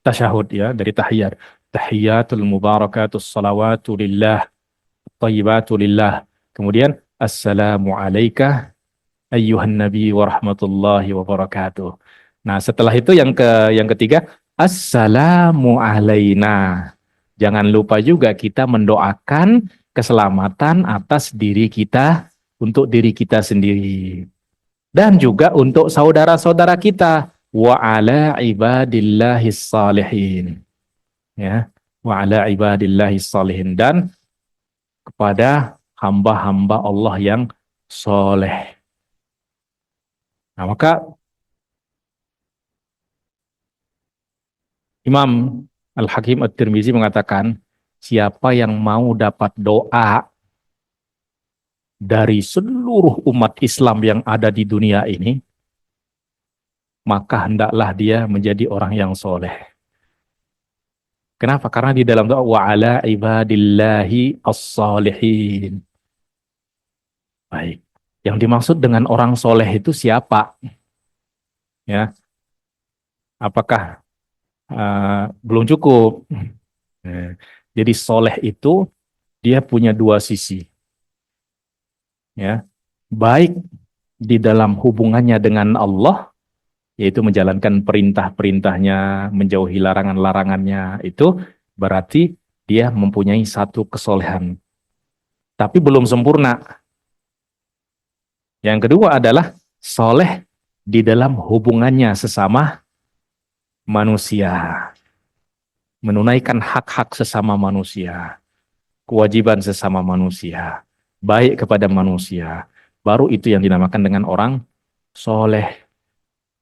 tasyahud, ya, dari tahiyat. Tahiyatul mubarakatus salawatu lillah, thayyibatu lillah. Kemudian assalamu alayka ayyuhan nabi wa rahmatullahi wa barakatuh. Nah, setelah itu yang ketiga, assalamu alaina. Jangan lupa juga kita mendoakan keselamatan atas diri kita, untuk diri kita sendiri. Dan juga untuk saudara-saudara kita. Wa ala ibadillahis salihin. Ya, wa ala ibadillahis salihin. Dan kepada hamba-hamba Allah yang soleh. Nah, maka Imam Al-Hakim At-Tirmizi mengatakan, siapa yang mau dapat doa dari seluruh umat Islam yang ada di dunia ini, maka hendaklah dia menjadi orang yang soleh. Kenapa? Karena di dalam doa, wa ala ibadillahi as-salihin. Baik. Yang dimaksud dengan orang soleh itu siapa? Ya, apakah belum cukup? Jadi soleh itu dia punya dua sisi. Ya, baik di dalam hubungannya dengan Allah, yaitu menjalankan perintah-perintahnya, menjauhi larangan-larangannya, itu berarti dia mempunyai satu kesolehan. Tapi belum sempurna. Yang kedua adalah soleh di dalam hubungannya sesama manusia, menunaikan hak-hak sesama manusia, kewajiban sesama manusia, baik kepada manusia, baru itu yang dinamakan dengan orang soleh.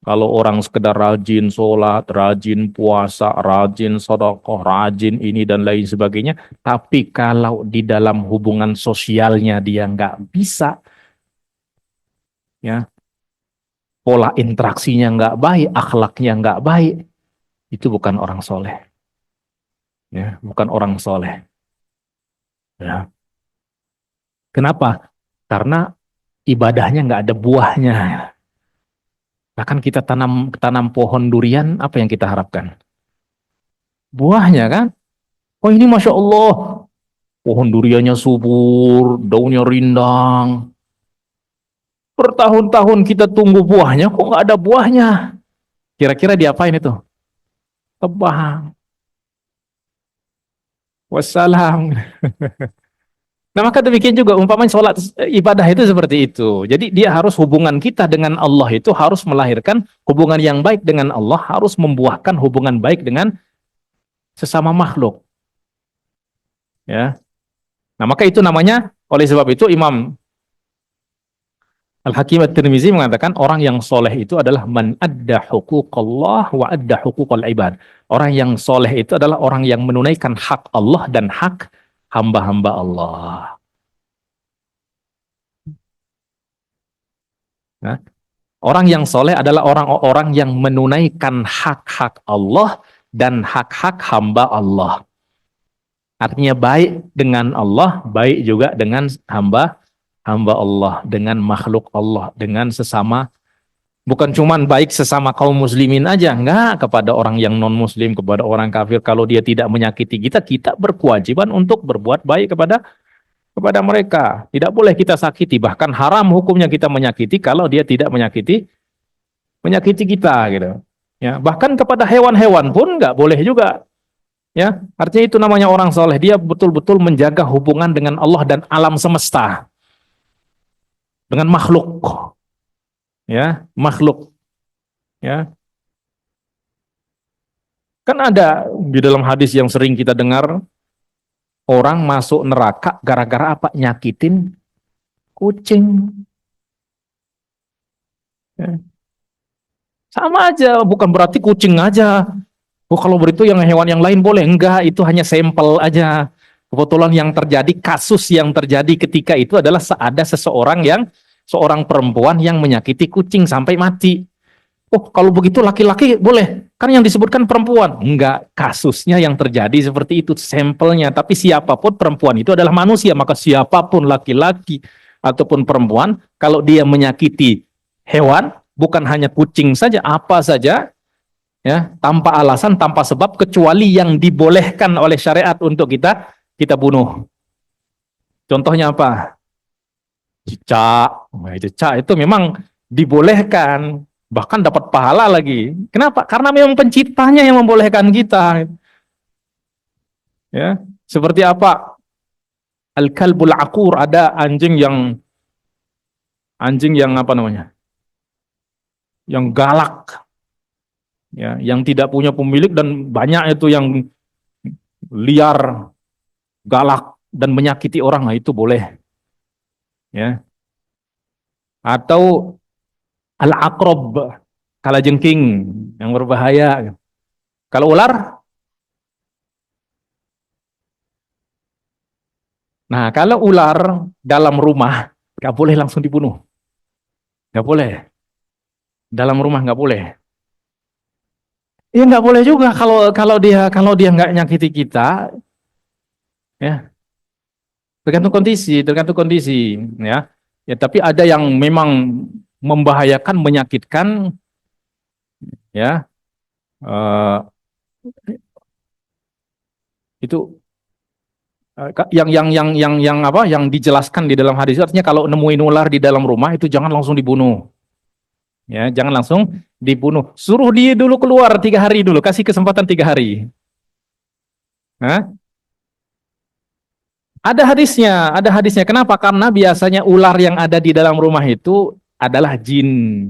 Kalau orang sekedar rajin sholat, rajin puasa, rajin sedekah, rajin ini dan lain sebagainya, tapi kalau di dalam hubungan sosialnya dia nggak bisa, ya pola interaksinya nggak baik, akhlaknya nggak baik, itu bukan orang soleh, ya bukan orang soleh. Ya. Kenapa? Karena ibadahnya nggak ada buahnya. Bahkan kita tanam tanam pohon durian, apa yang kita harapkan? Buahnya kan? Oh ini Masya Allah, pohon duriannya subur, daunnya rindang. Bertahun-tahun kita tunggu buahnya, kok nggak ada buahnya? Kira-kira diapain itu? Tebang. Wassalam. Nah maka demikian juga umpamanya sholat ibadah itu seperti itu. Jadi dia harus hubungan kita dengan Allah itu harus melahirkan hubungan yang baik dengan Allah, harus membuahkan hubungan baik dengan sesama makhluk. Ya. Nah maka itu namanya, oleh sebab itu Imam Al-Hakim At-Tirmizi mengatakan orang yang soleh itu adalah man adda huquqallah wa adda huquqal ibad. Orang yang soleh itu adalah orang yang menunaikan hak Allah dan hak hamba-hamba Allah. Nah, orang yang soleh adalah orang-orang yang menunaikan hak-hak Allah dan hak-hak hamba Allah. Artinya baik dengan Allah, baik juga dengan hamba Allah, dengan makhluk Allah, dengan sesama. Bukan cuman baik sesama kaum muslimin aja, enggak, kepada orang yang non muslim, kepada orang kafir. Kalau dia tidak menyakiti kita, kita berkewajiban untuk berbuat baik kepada mereka. Tidak boleh kita sakiti, bahkan haram hukumnya kita menyakiti kalau dia tidak menyakiti kita gitu. Ya, bahkan kepada hewan-hewan pun nggak boleh juga. Ya, artinya itu namanya orang soleh. Dia betul-betul menjaga hubungan dengan Allah dan alam semesta, dengan makhluk. Ya, makhluk. Ya, kan ada di dalam hadis yang sering kita dengar, orang masuk neraka gara-gara apa? Nyakitin kucing. Ya. Sama aja, bukan berarti kucing aja. Oh, kalau begitu yang hewan yang lain boleh. Enggak, itu hanya sampel aja. Kebetulan yang terjadi, kasus yang terjadi ketika itu adalah ada seorang perempuan yang menyakiti kucing sampai mati. Oh, kalau begitu laki-laki boleh. Kan yang disebutkan perempuan. Enggak, kasusnya yang terjadi seperti itu, sampelnya. Tapi siapapun perempuan itu adalah manusia. Maka siapapun laki-laki ataupun perempuan, kalau dia menyakiti hewan, bukan hanya kucing saja, apa saja, ya, tanpa alasan, tanpa sebab, kecuali yang dibolehkan oleh syariat untuk kita bunuh. Contohnya apa? Cicak. Nah, cicak itu memang dibolehkan, bahkan dapat pahala lagi. Kenapa? Karena memang penciptanya yang membolehkan kita. Ya, seperti apa? Al-kalbul aqur, ada anjing yang apa namanya? Yang galak, ya, yang tidak punya pemilik dan banyak itu yang liar, galak dan menyakiti orang, nah itu boleh, ya. Atau al-aqrab, kalajengking yang berbahaya. Kalau ular, nah kalau ular dalam rumah nggak boleh langsung dibunuh, nggak boleh. Dalam rumah nggak boleh. Ya nggak boleh juga kalau kalau dia nggak nyakiti kita, ya tergantung kondisi, ya. Ya tapi ada yang memang membahayakan, menyakitkan, ya. Eh, itu yang apa? Yang dijelaskan di dalam hadis, artinya kalau nemuin ular di dalam rumah itu jangan langsung dibunuh, ya. Jangan langsung dibunuh. Suruh dia dulu keluar 3 hari dulu, kasih kesempatan 3 hari. Hah? Ada hadisnya. Kenapa? Karena biasanya ular yang ada di dalam rumah itu adalah jin.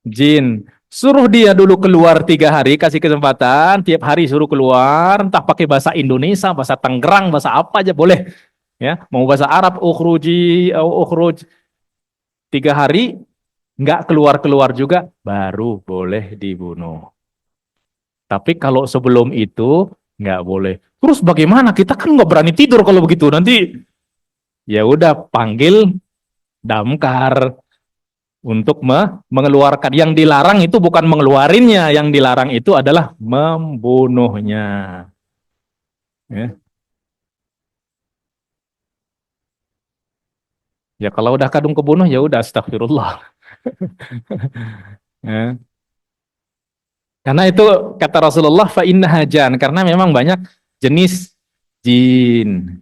Jin. Suruh dia dulu keluar 3 hari, kasih kesempatan, tiap hari suruh keluar, entah pakai bahasa Indonesia, bahasa Tangerang, bahasa apa aja boleh. Ya, mau bahasa Arab, ukhruji, ukhruj 3 hari, nggak keluar-keluar juga, baru boleh dibunuh. Tapi kalau sebelum itu, nggak boleh. Terus bagaimana? Kita kan nggak berani tidur kalau begitu. Nanti ya udah panggil damkar untuk mengeluarkan. Yang dilarang itu bukan mengeluarinnya, yang dilarang itu adalah membunuhnya. Ya, ya kalau udah kadung kebunuh ya udah astagfirullah. Ya. Karena itu kata Rasulullah fa innaha jan, karena memang banyak jenis jin.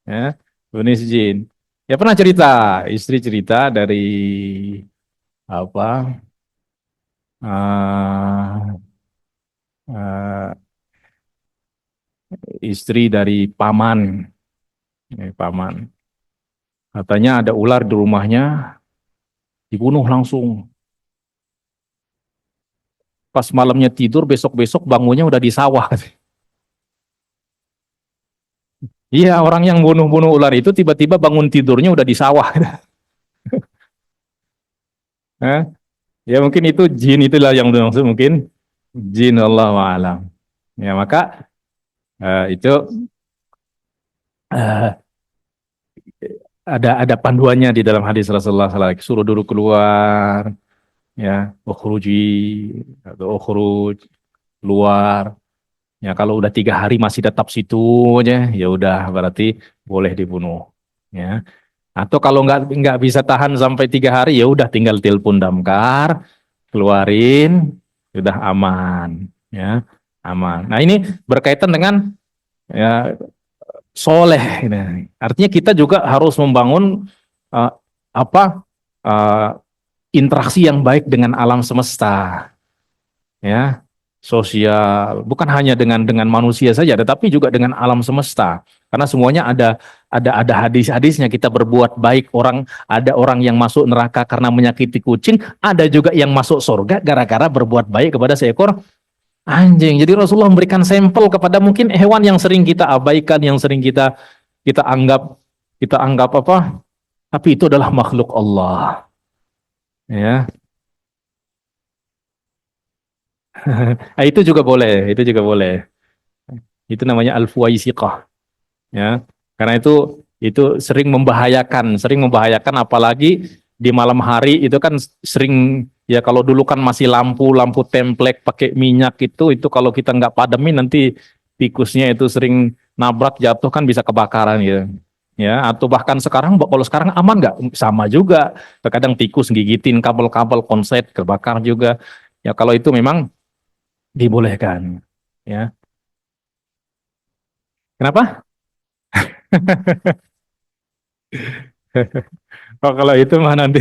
Ya, jenis jin. Ya pernah cerita, istri cerita dari apa uh, uh, istri dari paman, paman. Katanya ada ular di rumahnya, dibunuh langsung. Pas malamnya tidur, besok-besok bangunnya udah di sawah. Iya, orang yang bunuh-bunuh ular itu tiba-tiba bangun tidurnya udah di sawah. Eh, Ya mungkin itu jin itulah yang dimaksud mungkin jin Allah alam. Ya maka itu eh, ada panduannya di dalam hadis Rasulullah SAW. Suruh dulu keluar, ya, ukhruji atau ukhruj keluar. Ya kalau udah 3 hari masih tetap situ aja, ya udah berarti boleh dibunuh. Ya. Atau kalau nggak bisa tahan sampai 3 hari, ya udah tinggal telepon damkar, keluarin, sudah aman. Ya, aman. Nah ini berkaitan dengan ya soleh. Nah, artinya kita juga harus membangun uh, apa uh, interaksi yang baik dengan alam semesta, ya, sosial, bukan hanya dengan manusia saja, tetapi juga dengan alam semesta. Karena semuanya ada hadis-hadisnya, kita berbuat baik, ada orang yang masuk neraka karena menyakiti kucing, ada juga yang masuk surga gara-gara berbuat baik kepada seekor anjing. Jadi Rasulullah memberikan sampel kepada mungkin hewan yang sering kita abaikan, yang sering kita anggap apa? Tapi itu adalah makhluk Allah. Ya, nah, itu juga boleh, itu juga boleh. Itu namanya al-fuwaisiqah. Ya, karena itu sering membahayakan, apalagi di malam hari itu kan sering ya kalau dulu kan masih lampu templek pakai minyak itu kalau kita nggak pademin nanti tikusnya itu sering nabrak jatuh kan bisa kebakaran gitu. Ya, atau bahkan sekarang kalau sekarang aman nggak? Sama juga. Terkadang tikus gigitin kabel-kabel konslet kebakar juga. Ya kalau itu memang dibolehkan. Ya. Kenapa? Oh, kalau itu mah nanti.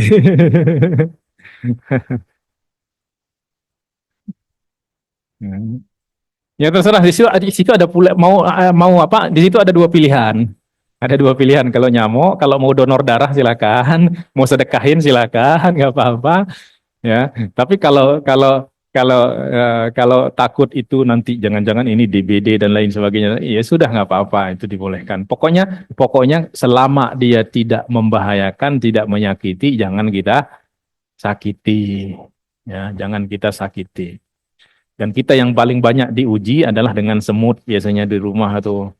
Ya terserah di situ ada pula mau apa? Di situ ada dua pilihan. Ada dua pilihan kalau nyamuk, kalau mau donor darah silakan, mau sedekahin silakan, nggak apa-apa. Ya, tapi kalau takut itu nanti jangan-jangan ini DBD dan lain sebagainya, ya sudah nggak apa-apa itu dibolehkan. Pokoknya selama dia tidak membahayakan, tidak menyakiti, jangan kita sakiti. Ya, jangan kita sakiti. Dan kita yang paling banyak diuji adalah dengan semut biasanya di rumah tuh.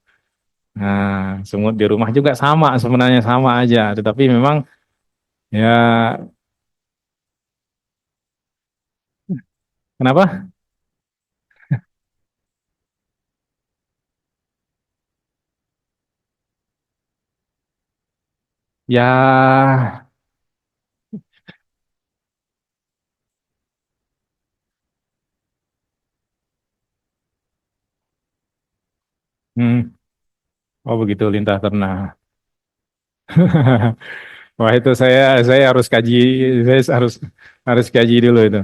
Nah, semut di rumah juga sama sebenarnya sama aja, tetapi memang ya kenapa? Ya, hmm, oh begitu lintah ternak. Wah itu saya harus kaji, saya harus kaji dulu itu.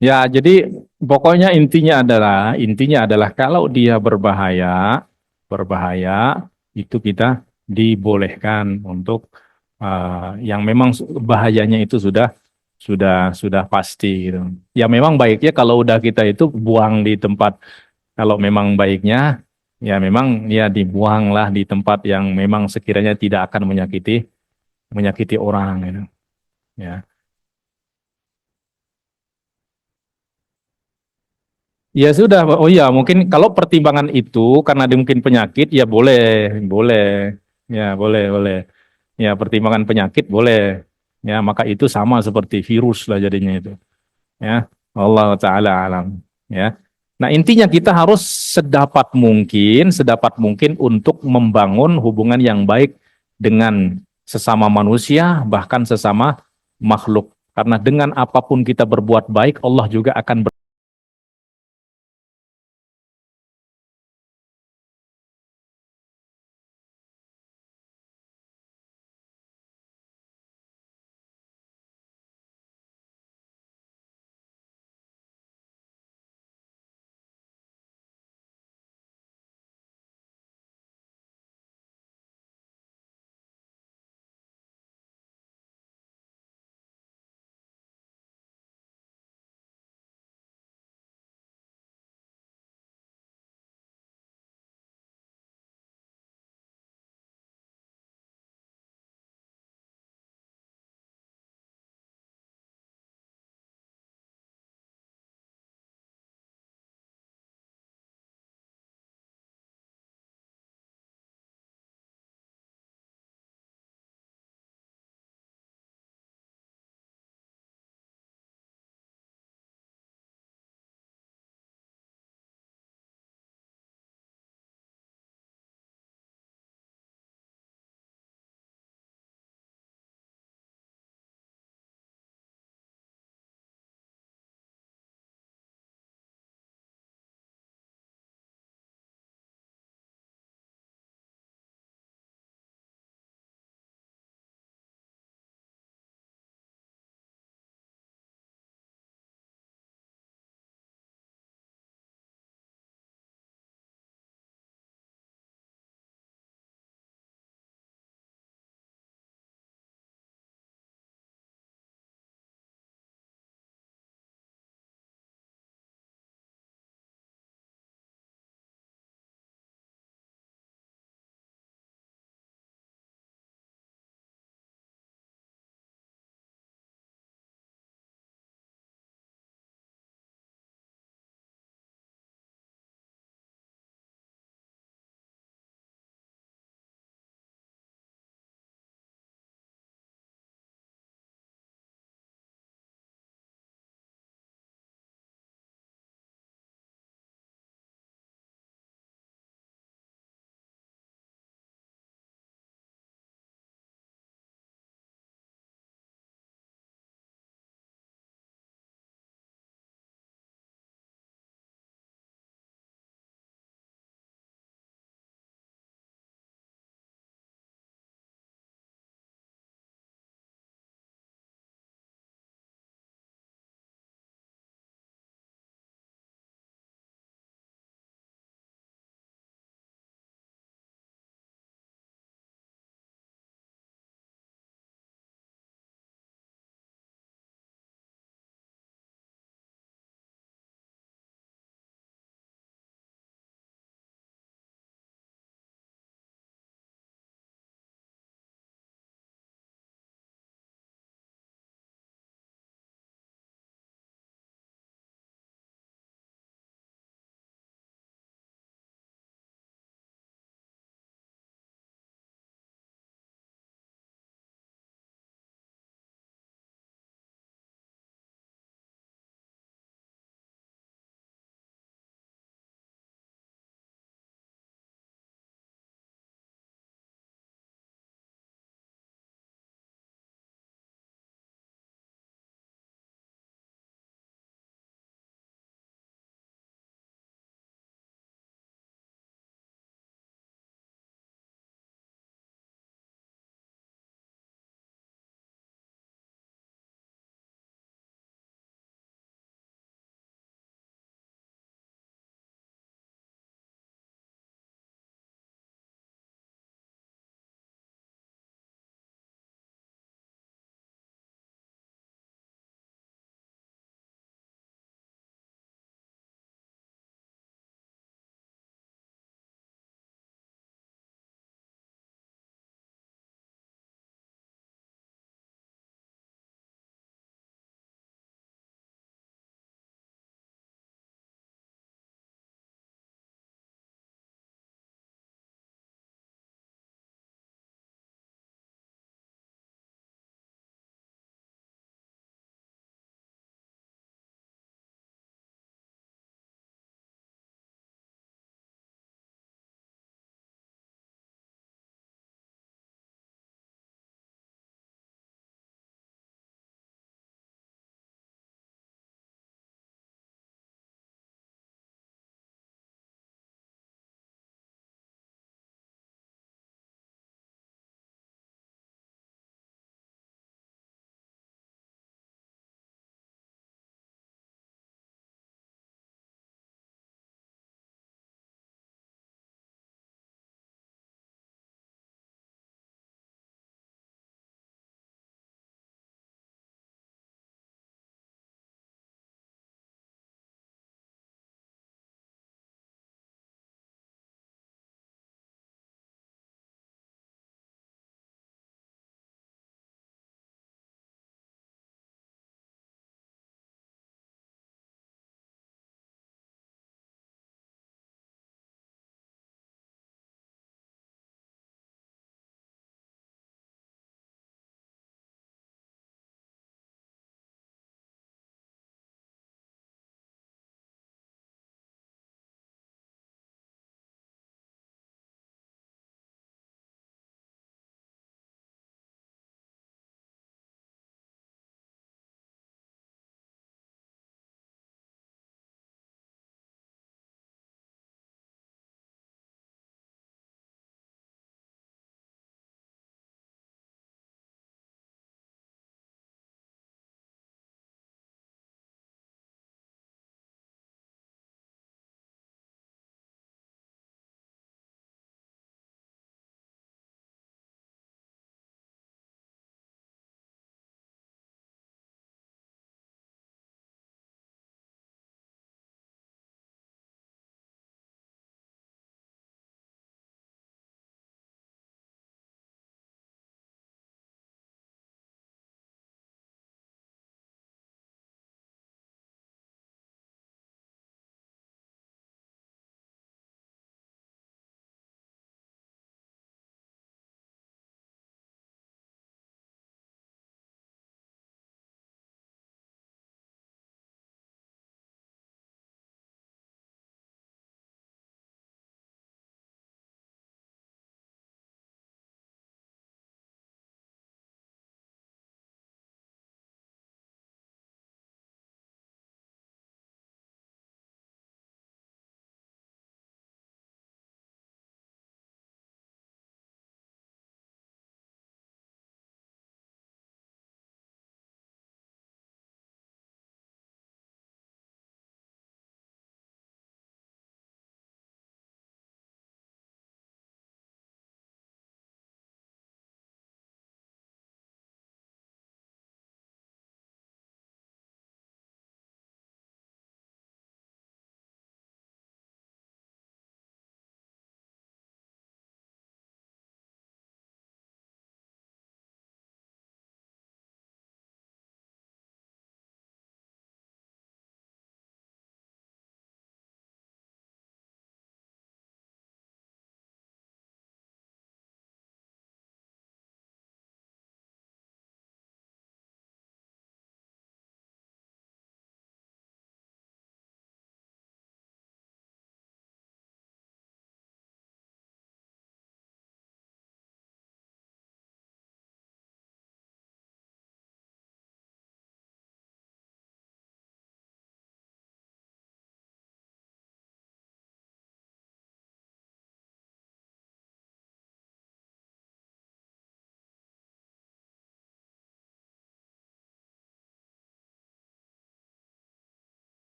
Ya, jadi pokoknya intinya adalah kalau dia berbahaya itu kita dibolehkan untuk yang memang bahayanya itu sudah pasti gitu. Ya memang baiknya kalau udah kita itu buang di tempat, kalau memang baiknya ya memang ya dibuang lah di tempat yang memang sekiranya tidak akan menyakiti orang gitu. Ya. Ya sudah, oh iya mungkin kalau pertimbangan itu karena dia mungkin penyakit ya boleh, boleh. Ya, boleh. Ya, pertimbangan penyakit boleh. Ya, maka itu sama seperti virus lah jadinya itu. Ya, Allah taala alam. Ya. Nah, intinya kita harus sedapat mungkin untuk membangun hubungan yang baik dengan sesama manusia, bahkan sesama makhluk. Karena dengan apapun kita berbuat baik, Allah juga akan